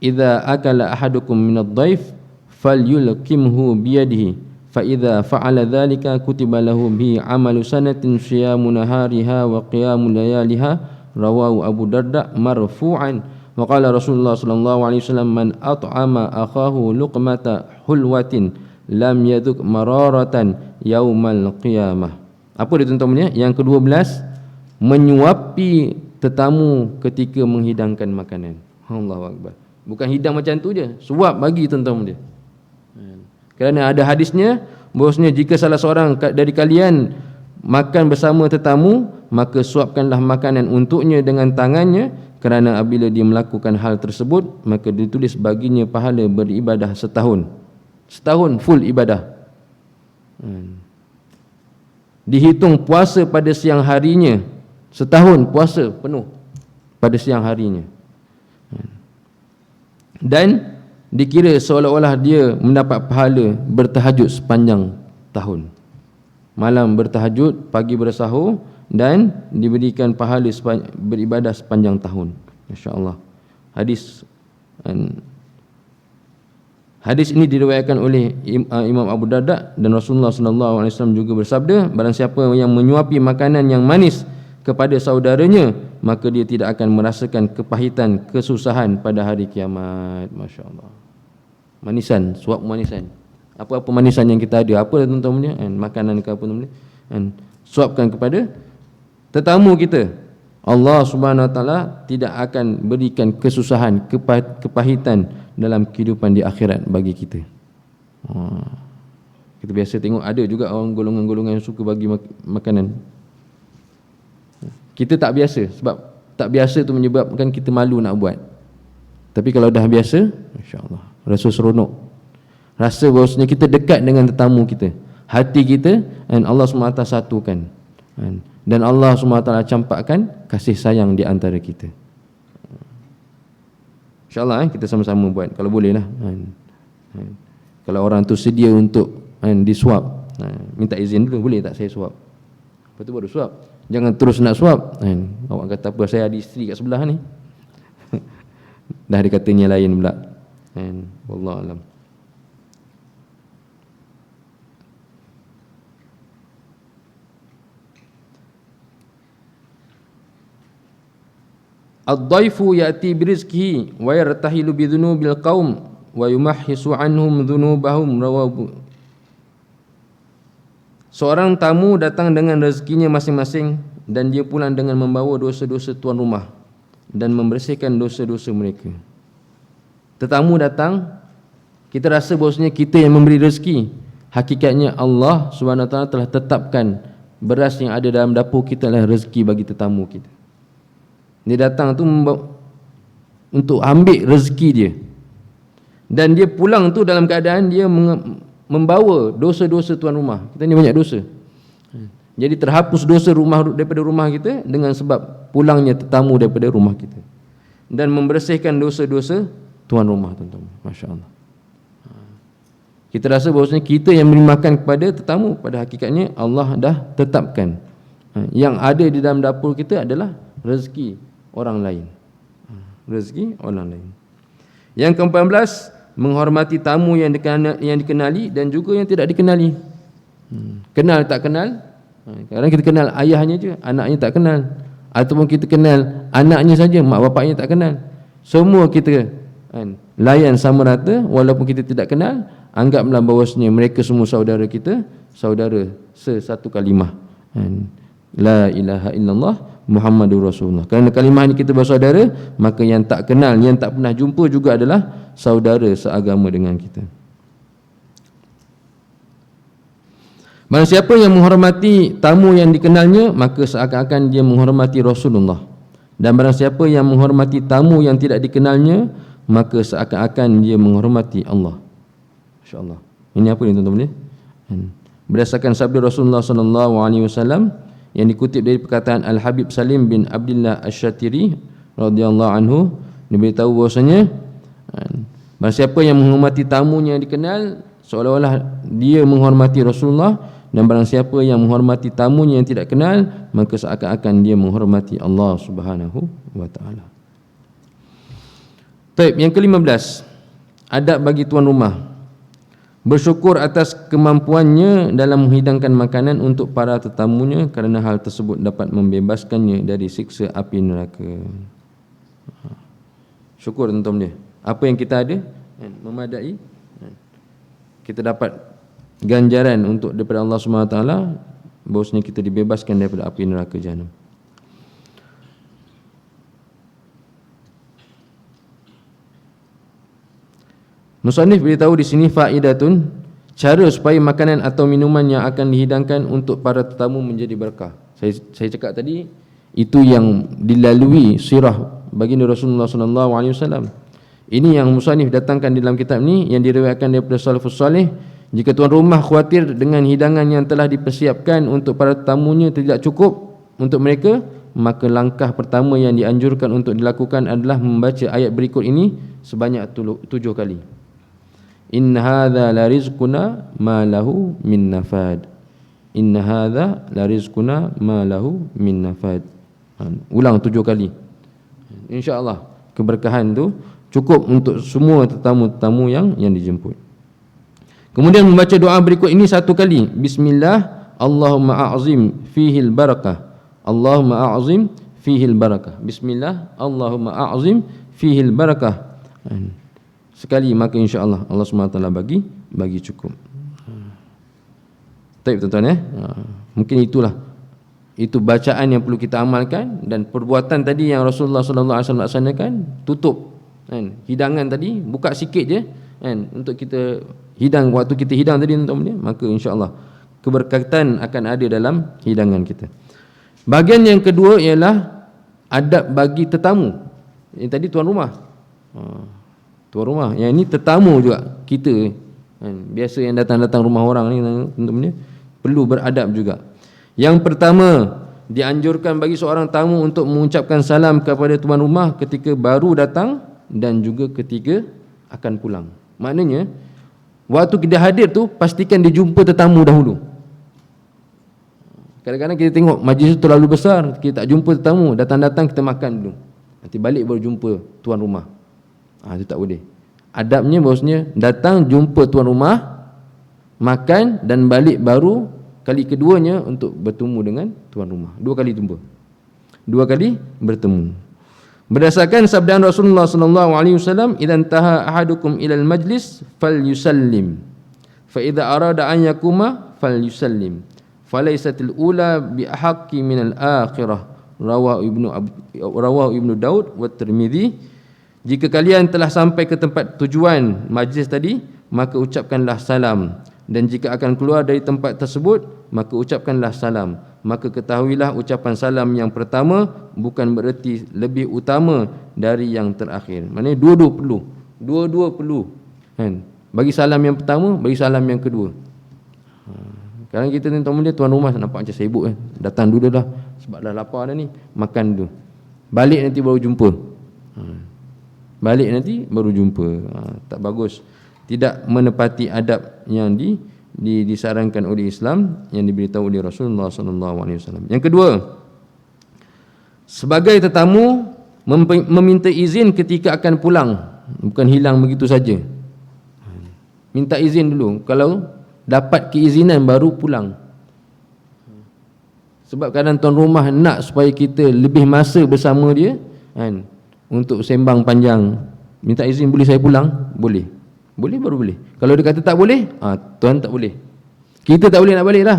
Idza akala ahadukum minadh-dhaif falyulqimhu biyadihi, fa idza fa'ala dhalika kutiba lahu bi amalu sanatin siyamu nahariha wa qiyamu layaliha, rawahu Abu Darda marfu'an. Wa qala Rasulullah sallallahu alaihi wasallam, man at'ama akhahu luqmata hulwatin lam yadhuq mararatan yaumal qiyamah. Apa dia tuan-tuan? Yang ke-12, menyuapi tetamu ketika menghidangkan makanan. Allahu akbar. Bukan hidang macam tu je, suap bagi tuan-tuan dia. Kerana ada hadisnya bahwasanya jika salah seorang dari kalian makan bersama tetamu, maka suapkanlah makanan untuknya dengan tangannya, kerana apabila dia melakukan hal tersebut, maka ditulis baginya pahala beribadah setahun. Setahun full ibadah. Dihitung puasa pada siang harinya, setahun puasa penuh pada siang harinya. Dan dikira seolah-olah dia mendapat pahala bertahajud sepanjang tahun. Malam bertahajud, pagi bersahur, dan diberikan pahala beribadah sepanjang tahun. Masya-Allah. Hadis ini diriwayatkan oleh Imam Abu Darda, dan Rasulullah sallallahu alaihi wasallam juga bersabda, barang siapa yang menyuapi makanan yang manis kepada saudaranya, maka dia tidak akan merasakan kepahitan, kesusahan pada hari kiamat. Masya-Allah. Manisan, suap manisan. Apa-apa manisan yang kita ada, apa tuan-tuan punya, makanan ke apa tuan-tuan, suapkan kepada tetamu kita. Allah Subhanahu wa taala tidak akan berikan kesusahan, kepahitan dalam kehidupan di akhirat bagi kita. Kita biasa tengok ada juga orang golongan-golongan yang suka bagi makanan. Kita tak biasa, sebab tak biasa tu menyebabkan kita malu nak buat. Tapi kalau dah biasa, insya-Allah rasa seronok, rasa bahawasanya kita dekat dengan tetamu kita, hati kita dan Allah SWT satukan, dan Allah SWT campakkan kasih sayang di antara kita. InsyaAllah kita sama-sama buat kalau boleh lah. Kalau orang tu sedia untuk disuap, Minta izin dulu, boleh tak saya suap? Lepas tu baru suap. Jangan terus nak suap. Awak kata apa, saya ada isteri kat sebelah ni. Dah dikatanya lain pula. Wallahu alam. Ad-dhaifu ya'ti birizqihi wa yartahilu bi dhunubil qaum wa yumahhisu anhum dhunubahum. Rawahu. Seorang tamu datang dengan rezekinya masing-masing dan dia pulang dengan membawa dosa-dosa tuan rumah dan membersihkan dosa-dosa mereka. Tetamu datang, kita rasa bahawasanya kita yang memberi rezeki. Hakikatnya Allah SWT telah tetapkan beras yang ada dalam dapur kita adalah rezeki bagi tetamu kita. Dia datang tu untuk ambil rezeki dia, dan dia pulang tu dalam keadaan dia membawa dosa-dosa tuan rumah. Kita ni banyak dosa, jadi terhapus dosa rumah daripada rumah kita dengan sebab pulangnya tetamu daripada rumah kita, dan membersihkan dosa-dosa tuan rumah, tuan-tuan. Masya Allah. Kita rasa bahawasanya kita yang beri makan kepada tetamu, pada hakikatnya Allah dah tetapkan yang ada di dalam dapur kita adalah rezeki orang lain. Rezeki orang lain. Yang ke-14, menghormati tamu yang dikenali dan juga yang tidak dikenali. Kenal tak kenal. Kadang kita kenal ayahnya je, anaknya tak kenal. Ataupun kita kenal anaknya saja, mak bapaknya tak kenal. Semua kita layan sama rata, walaupun kita tidak kenal. Anggaplah bahawasanya mereka semua saudara kita, saudara sesatu kalimah, la ilaha illallah Muhammadur Rasulullah. Kerana kalimah ini kita bersaudara, maka yang tak kenal, yang tak pernah jumpa juga adalah saudara seagama dengan kita. Barang siapa yang menghormati tamu yang dikenalnya, maka seakan-akan dia menghormati Rasulullah. Dan barang siapa yang menghormati tamu yang tidak dikenalnya, maka seakan-akan dia menghormati Allah. Masya-Allah. Ini apa ni tuan-tuan ni? Berdasarkan sabda Rasulullah SAW yang dikutip dari perkataan Al-Habib Salim bin Abdullah Asy-Syatiri radhiyallahu anhu, diberitahu bahwasanya barang siapa yang menghormati tamunya yang dikenal, seolah-olah dia menghormati Rasulullah, dan barang siapa yang menghormati tamunya yang tidak kenal, maka seakan-akan dia menghormati Allah Subhanahu wa taala. Baik, yang ke-15, adab bagi tuan rumah. Bersyukur atas kemampuannya dalam menghidangkan makanan untuk para tetamunya, kerana hal tersebut dapat membebaskannya dari siksa api neraka. Syukur tuan-tuan dia. Apa yang kita ada memadai, kita dapat ganjaran untuk daripada Allah SWT, bahawasanya kita dibebaskan daripada api neraka Jahannam. Musannif beritahu di sini faidatun, cara supaya makanan atau minuman yang akan dihidangkan untuk para tetamu menjadi berkah. Saya cakap tadi, itu yang dilalui sirah baginda Rasulullah SAW. Ini yang musannif datangkan di dalam kitab ni, yang diriwayatkan daripada salafus salih. Jika tuan rumah khawatir dengan hidangan yang telah dipersiapkan untuk para tetamunya tidak cukup untuk mereka, maka langkah pertama yang dianjurkan untuk dilakukan adalah membaca ayat berikut ini sebanyak 7 kali. Inna hadza la rizquna ma lahu min nafad. Inna hadza la rizquna ma lahu min nafad. Ulang 7 kali. InsyaAllah keberkahan tu cukup untuk semua tetamu-tetamu yang dijemput. Kemudian membaca doa berikut ini 1 kali. Bismillah, Allahumma a'zim fihil barakah. Allahumma a'zim fihil barakah. Bismillah, Allahumma a'zim fihil barakah. Sekali, maka insya-Allah Allah SWT bagi cukup. Baik tuan-tuan mungkin itu bacaan yang perlu kita amalkan, dan perbuatan tadi yang Rasulullah SAW laksanakan, tutup hidangan tadi, buka sikit je untuk kita hidang. Waktu kita hidang tadi tuan-tuan, maka insya-Allah keberkatan akan ada dalam hidangan kita. Bahagian yang kedua ialah adab bagi tetamu. Yang tadi tuan rumah. Tuan rumah, yang ini tetamu juga kita biasa yang datang-datang rumah orang ni teman-teman, perlu beradab juga. Yang pertama, dianjurkan bagi seorang tamu untuk mengucapkan salam kepada tuan rumah ketika baru datang dan juga ketika akan pulang. Maknanya Waktu kita hadir tu, pastikan dia jumpa tetamu dahulu. Kadang-kadang kita tengok majlis tu terlalu besar, kita tak jumpa tetamu, datang-datang kita makan dulu, nanti balik baru jumpa tuan rumah. Itu tak boleh. Adabnya bahawasanya datang jumpa tuan rumah, makan dan balik baru kali keduanya untuk bertemu dengan tuan rumah. 2 kali jumpa, 2 kali bertemu. Berdasarkan sabdaan Rasulullah sallallahu alaihi wasallam, "Idzan taha ahadukum ilal majlis falyusallim, fa idza arada an yakuma falyusallim, falaysatil ula bi ahqqi minal akhirah." Rawahu Ibnu Daud wa Tirmizi. Jika kalian telah sampai ke tempat tujuan majlis tadi, maka ucapkanlah salam, dan jika akan keluar dari tempat tersebut, maka ucapkanlah salam. Maka ketahuilah ucapan salam yang pertama bukan bererti lebih utama dari yang terakhir. Maknanya dua-dua perlu kan? Bagi salam yang pertama, bagi salam yang kedua. Kadang kita ni tuan rumah nampak macam sibuk kan, datang dulu dah sebab dah lapar dah ni, makan dulu, balik nanti baru jumpa. Balik nanti baru jumpa. Tak bagus. Tidak menepati adab yang disarankan oleh Islam, yang diberitahu oleh Rasulullah SAW. Yang kedua, sebagai tetamu meminta izin ketika akan pulang, bukan hilang begitu saja. Minta izin dulu, kalau dapat keizinan baru pulang. Sebab kadang tuan rumah nak supaya kita lebih masa bersama dia kan, untuk sembang panjang. Minta izin, boleh saya pulang? Boleh. Boleh baru boleh. Kalau dia kata tak boleh, tuan tak boleh. Kita tak boleh nak balik dah.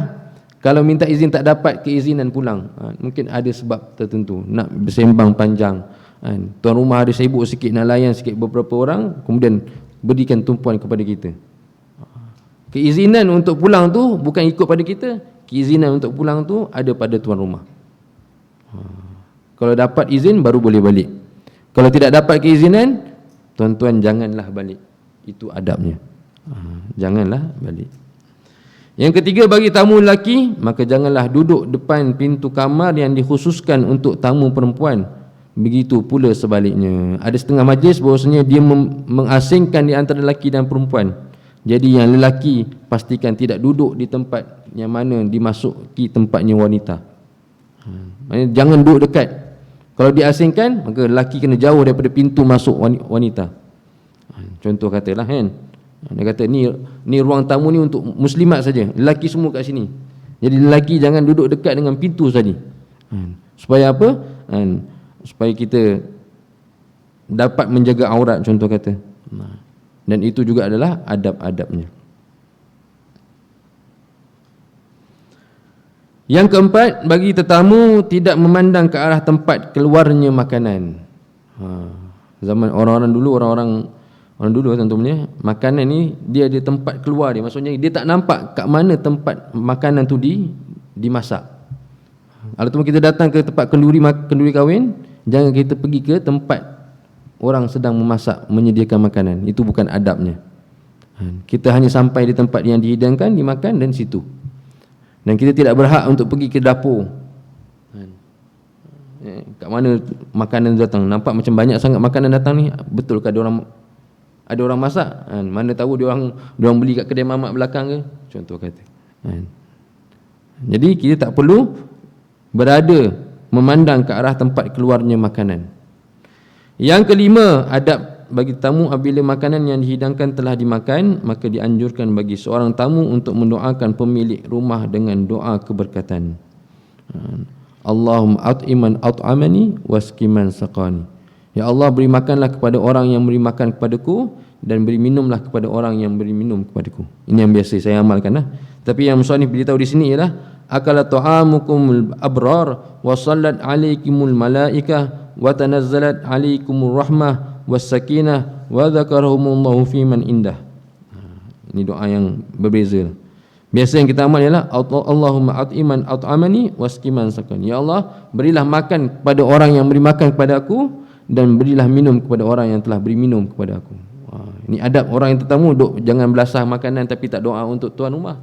Kalau minta izin tak dapat keizinan pulang, mungkin ada sebab tertentu, nak bersembang panjang. Tuan rumah ada sibuk sikit, nak layan sikit beberapa orang, kemudian berikan tumpuan kepada kita. Keizinan untuk pulang tu bukan ikut pada kita. Keizinan untuk pulang tu ada pada tuan rumah. Kalau dapat izin baru boleh balik. Kalau tidak dapat keizinan, tuan-tuan janganlah balik. Itu adabnya. Janganlah balik. Yang ketiga, bagi tamu lelaki, maka janganlah duduk depan pintu kamar yang dikhususkan untuk tamu perempuan. Begitu pula sebaliknya. Ada setengah majlis bahawasanya dia mengasingkan di antara lelaki dan perempuan. Jadi yang lelaki pastikan tidak duduk di tempat yang mana dimasuki tempatnya wanita. Maksudnya jangan duduk dekat. Kalau diasingkan, maka lelaki kena jauh daripada pintu masuk wanita. Contoh katalah kan, dia kata ni ruang tamu ni untuk muslimat saja, lelaki semua kat sini. Jadi lelaki jangan duduk dekat dengan pintu tadi. Supaya apa? Supaya kita dapat menjaga aurat, contoh kata. Dan itu juga adalah adab-adabnya. Yang keempat, bagi tetamu tidak memandang ke arah tempat keluarnya makanan. Zaman orang-orang dulu, orang dulu tentunya, makanan ni dia ada tempat keluar dia. Maksudnya dia tak nampak kat mana tempat makanan tu dimasak. Kalau kita datang ke tempat kenduri kahwin, jangan kita pergi ke tempat orang sedang memasak, menyediakan makanan. Itu bukan adabnya. Kita hanya sampai di tempat yang dihidangkan, dimakan dan situ. Dan kita tidak berhak untuk pergi ke dapur. Kat mana makanan datang, nampak macam banyak sangat makanan datang ni, betul ke ada orang masak? Mana tahu dia orang beli kat kedai mamak belakang ke, contoh kata. Jadi kita tak perlu berada memandang ke arah tempat keluarnya makanan. Yang kelima, adab bagi tamu apabila makanan yang dihidangkan telah dimakan, maka dianjurkan bagi seorang tamu untuk mendoakan pemilik rumah dengan doa keberkatan. Allahumma at'iman at'amani waskiman saqani. Ya Allah, beri makanlah kepada orang yang beri makan kepadaku, dan beri minumlah kepada orang yang beri minum kepadaku. Ini yang biasa saya amalkan lah. Tapi yang musannif beritahu di sini ialah akala ta'amukumul abrar wa sallat alaikimul malaikah wa tanazzalat alaikumur rahmah was-sakinah wa dzakarahumullahu fi man indah. Ini doa yang berbeza. Biasa yang kita amal ialah Allahumma at'iman at'amani waskiman saqani. Ya Allah, berilah makan kepada orang yang beri makan kepada aku, dan berilah minum kepada orang yang telah beri minum kepada aku. Ini adab orang yang tetamu, jangan belasah makanan tapi tak doa untuk tuan rumah.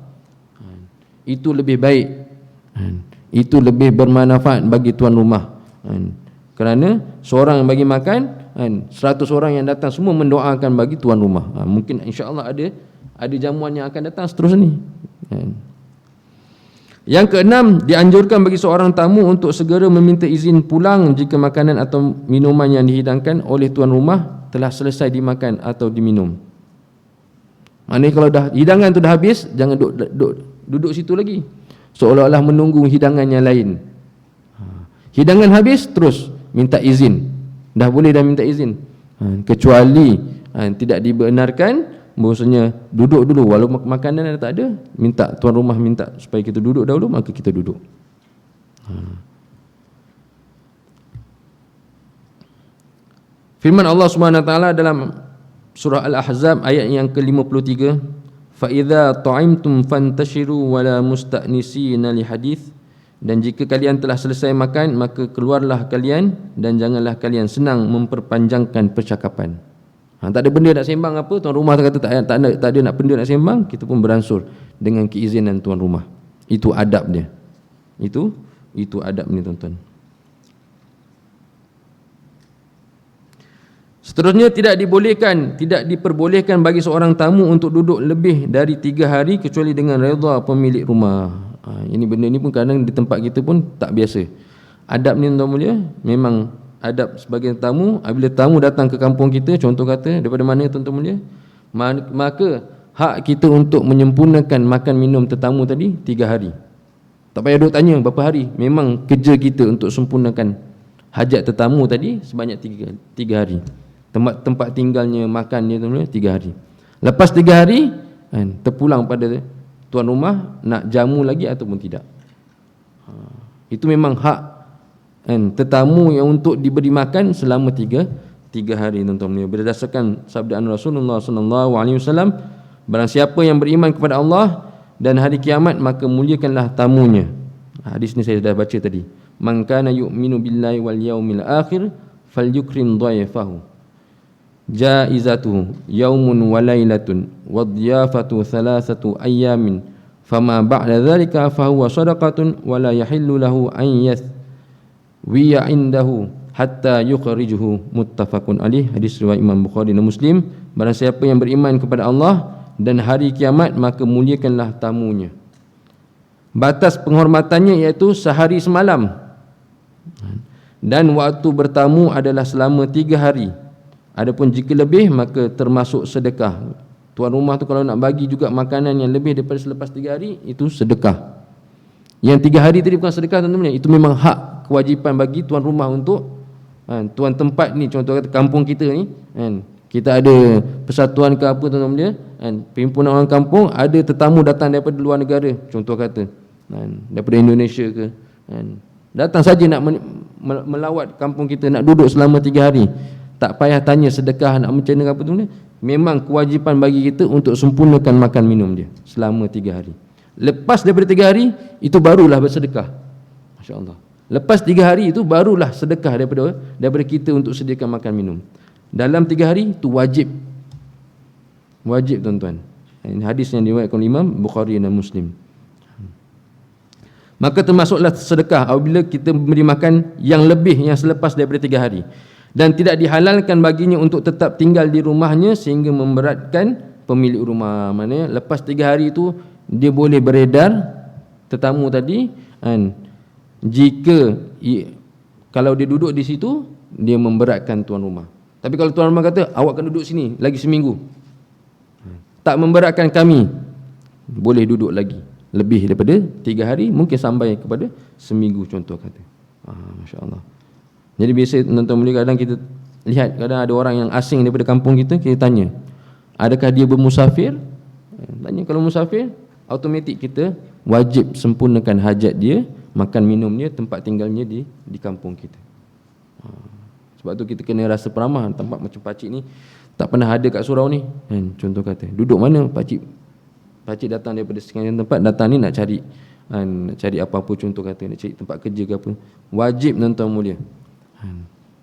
Itu lebih baik. Itu lebih bermanfaat bagi tuan rumah. Kerana seorang yang bagi makan, 100 orang yang datang semua mendoakan bagi tuan rumah. Mungkin insya-Allah ada ada jamuan yang akan datang seterusnya. Yang keenam, dianjurkan bagi seorang tamu untuk segera meminta izin pulang jika makanan atau minuman yang dihidangkan oleh tuan rumah telah selesai dimakan atau diminum. Maknanya kalau dah hidangan tu dah habis, jangan duduk situ lagi, seolah-olah menunggu hidangan yang lain. Hidangan habis, terus minta izin. Dah boleh dah minta izin, kecuali tidak dibenarkan, bahawasanya duduk dulu walau makanan tak ada, minta tuan rumah minta supaya kita duduk dahulu, maka kita duduk. Firman Allah Subhanahu wa taala dalam surah Al-Ahzab ayat yang ke-53, fa idza ta'imtum fantashiru wala musta'nisina li hadits, dan jika kalian telah selesai makan maka keluarlah kalian dan janganlah kalian senang memperpanjangkan percakapan. Tak ada benda nak sembang apa, tuan rumah kata tak ada nak benda nak sembang, kita pun beransur dengan keizinan tuan rumah. Itu adab dia. Itu adab ni tuan-tuan. Seterusnya, tidak diperbolehkan bagi seorang tamu untuk duduk lebih dari 3 hari kecuali dengan redha pemilik rumah. Ini benda ni pun kadang di tempat kita pun tak biasa. Adab ni tuan mulia, memang adab sebagai tamu. Apabila tamu datang ke kampung kita, contoh kata daripada mana tuan-tuan mulia, maka hak kita untuk menyempurnakan makan minum tetamu tadi 3 hari. Tak payah duk tanya berapa hari. Memang kerja kita untuk sempurnakan hajat tetamu tadi sebanyak 3 hari. Tempat tinggalnya, makannya tuan mulia 3 hari. Lepas 3 hari terpulang pada tuan rumah nak jamu lagi ataupun tidak. Itu memang hak tetamu yang untuk diberi makan selama 3 hari tuan-tuan. Berdasarkan sabda Rasulullah sallallahu alaihi wasallam, barang siapa yang beriman kepada Allah dan hari kiamat maka muliakanlah tamunya. Hadis ni saya dah baca tadi. Man kana yu'minu billahi wal yaumil akhir falyukrim dhaifahu. Jaizatuhu yaumun wa lailatun wa dhiyafatu 3 ayyamin fama ba'da dhalika fahuwa shadaqatun wa la yahillu lahu an wiya indahu hatta yukhrijuhu, muttafaqun alaih. Hadis riwayat Imam Bukhari dan Muslim. Barang siapa yang beriman kepada Allah dan hari kiamat maka muliakanlah tamunya. Batas penghormatannya iaitu sehari semalam, dan waktu bertamu adalah selama 3 hari. Adapun jika lebih maka termasuk sedekah. Tuan rumah tu kalau nak bagi juga makanan yang lebih daripada selepas 3 hari, itu sedekah. Yang 3 hari tadi bukan sedekah tuan-tuan, itu memang hak kewajipan bagi tuan rumah untuk tuan tempat ni. Contoh kata kampung kita ni, kita ada persatuan ke apa tuan-tuan dia, perhimpunan orang kampung, ada tetamu datang daripada luar negara, contoh kata daripada Indonesia ke, datang saja nak melawat kampung kita, nak duduk selama 3 hari. Tak payah tanya sedekah nak macam mana apa tu ni. Memang kewajipan bagi kita untuk sempurnakan makan minum dia selama 3 hari. Lepas daripada 3 hari itu barulah bersedekah. Masya-Allah. Lepas 3 hari itu barulah sedekah daripada kita untuk sediakan makan minum. Dalam 3 hari itu wajib. Wajib tuan-tuan. Ini hadis yang diriwayatkan oleh Imam Bukhari dan Muslim. Maka termasuklah sedekah apabila kita memberi makan yang lebih yang selepas daripada 3 hari. Dan tidak dihalalkan baginya untuk tetap tinggal di rumahnya sehingga memberatkan pemilik rumah. Maknanya lepas 3 hari itu dia boleh beredar tetamu tadi, jika kalau dia duduk di situ dia memberatkan tuan rumah. Tapi kalau tuan rumah kata awak kena duduk sini lagi seminggu, tak memberatkan kami, boleh duduk lagi lebih daripada 3 hari, mungkin sampai kepada seminggu contoh kata. Masya-Allah. Jadi biasa tuan-tuan boleh kadang kita lihat, kadang ada orang yang asing daripada kampung kita, kita tanya adakah dia bermusafir. Tanya kalau musafir, automatik kita wajib sempurnakan hajat dia, makan minumnya, tempat tinggalnya di kampung kita. Sebab tu kita kena rasa peramah. Tempat macam pakcik ni tak pernah ada kat surau ni, contoh kata duduk mana pakcik datang daripada sekian tempat, datang ni nak cari apa-apa, contoh kata nak cari tempat kerja ke apa. Wajib tuan-tuan mulia.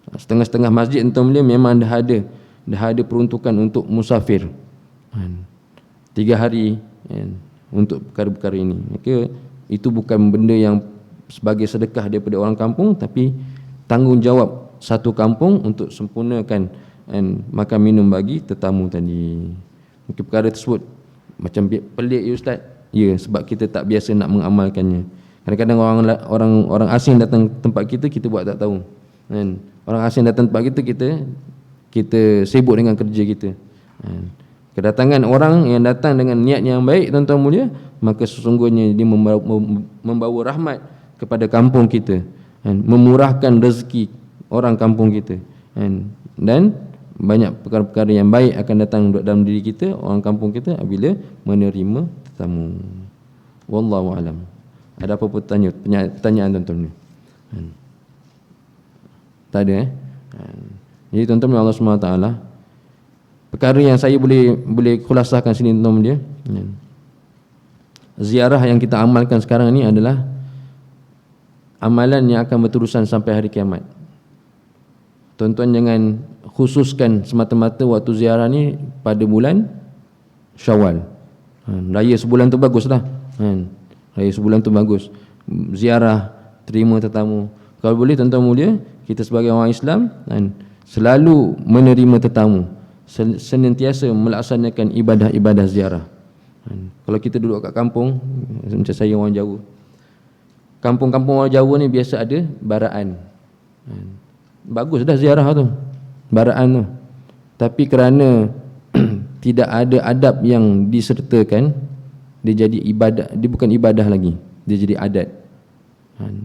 Setengah-setengah masjid tuan-tuan mulia memang dah ada peruntukan untuk musafir, 3 hari untuk perkara-perkara ini. Maka itu bukan benda yang sebagai sedekah daripada orang kampung, tapi tanggungjawab satu kampung untuk sempurnakan makan minum bagi tetamu tadi. Maka perkara tersebut macam pelik ya ustaz. Ya, sebab kita tak biasa nak mengamalkannya. Kadang-kadang orang asing datang tempat kita buat tak tahu. Kan? Orang asing datang tempat kita sibuk dengan kerja kita. Kan? Kedatangan orang yang datang dengan niat yang baik, tuan-tuan mulia, maka sesungguhnya dia membawa rahmat kepada kampung kita. Kan? Memurahkan rezeki orang kampung kita. Kan? Dan banyak perkara-perkara yang baik akan datang dalam diri kita, orang kampung kita, apabila menerima tetamu. Wallahu alam. Ada apa pertanyaan tuan-tuan ni? Tak ada Jadi tuan-tuan Allah SWT, perkara yang saya boleh khulasahkan sini tuan-tuan dia. Ziarah yang kita amalkan sekarang ni adalah amalan yang akan berterusan sampai hari kiamat. Tuan-tuan jangan khususkan semata-mata waktu ziarah ni pada bulan Syawal. Raya sebulan tu baguslah. Raya sebulan tu bagus. Ziarah, terima tetamu. Kalau boleh tuan-tuan mulia, kita sebagai orang Islam selalu menerima tetamu, senantiasa melaksanakan ibadah-ibadah ziarah. Kalau kita duduk kat kampung, macam saya orang Jawa, kampung-kampung orang Jawa ni biasa ada baraan. Bagus dah ziarah tu, baraan tu. Tapi kerana tidak ada adab yang disertakan, dia jadi ibadah, dia bukan ibadah lagi, dia jadi adat.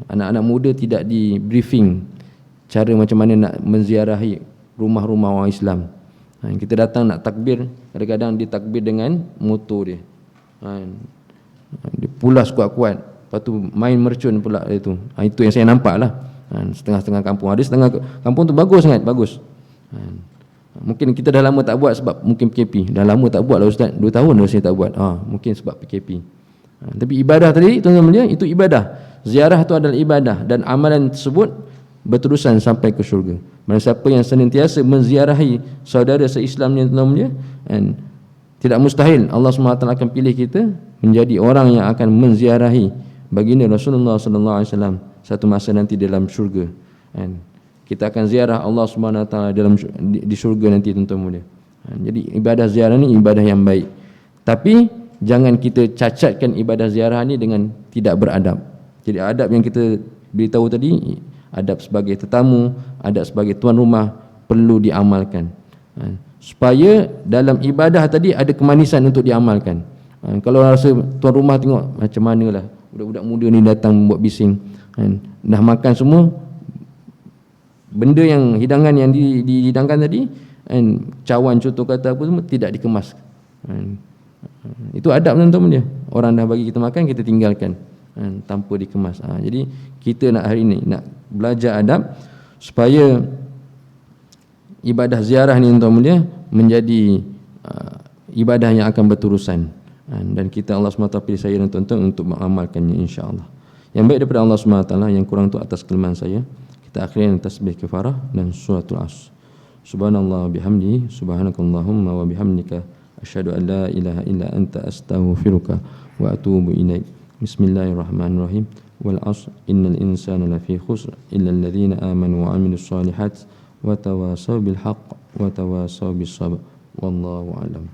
Anak-anak muda tidak di briefing cara macam mana nak menziarahi rumah-rumah orang Islam. Kita datang nak takbir, kadang-kadang dia takbir dengan motor dia. Dia pulas kuat-kuat, lepas tu main mercun pula itu. Itu yang saya nampak lah. Setengah-setengah kampung, ada setengah kampung tu bagus sangat, bagus. Mungkin kita dah lama tak buat sebab mungkin PKP. Dah lama tak buat lah ustaz, 2 tahun dah saya tak buat. Mungkin sebab PKP. Tapi ibadah tadi tuan-tuan sekalian, itu ibadah. Ziarah itu adalah ibadah, dan amalan tersebut berterusan sampai ke syurga. Barang siapa yang senantiasa menziarahi saudara se-Islamnya tuan-tuan, tidak mustahil Allah SWT akan pilih kita menjadi orang yang akan menziarahi baginda Rasulullah SAW satu masa nanti dalam syurga. Kita akan ziarah Allah SWT di syurga nanti tuan-tuan mulia. Jadi ibadah ziarah ni ibadah yang baik. Tapi jangan kita cacatkan ibadah ziarah ni dengan tidak beradab. Jadi adab yang kita beritahu tadi, adab sebagai tetamu, adab sebagai tuan rumah, perlu diamalkan. Supaya dalam ibadah tadi ada kemanisan untuk diamalkan. Kalau rasa tuan rumah tengok macam manalah budak-budak muda ni datang buat bising, dah makan semua, benda yang hidangan yang dihidangkan tadi, cawan contoh kata apa semua tidak dikemas. Itu adab tuan-tuan dia. Orang dah bagi kita makan, kita tinggalkan tanpa dikemas. Jadi kita nak hari ini nak belajar adab supaya ibadah ziarah ni tuan-tuan mulia menjadi ibadah yang akan berterusan, dan kita Allah SWT pilih saya dan tuan-tuan untuk mengamalkannya insya-Allah. Yang baik daripada Allah SWT, yang kurang tu atas kelemahan saya. Kita akhirnya tasbih kafarah dan suratul Asr. Subhanallah bihamdihi, subhanakallahumma wa bihamdika, asyhadu an la ilaha illa anta, astaghfiruka wa atubu ilaik. Bismillahirrahmanirrahim. Wal 'asr innal insana lafi khusr illa alladhina amanu wa 'amilus solihat wa tawasaw bil haqq wa tawasaw bis sabr. Wallahu a'lam.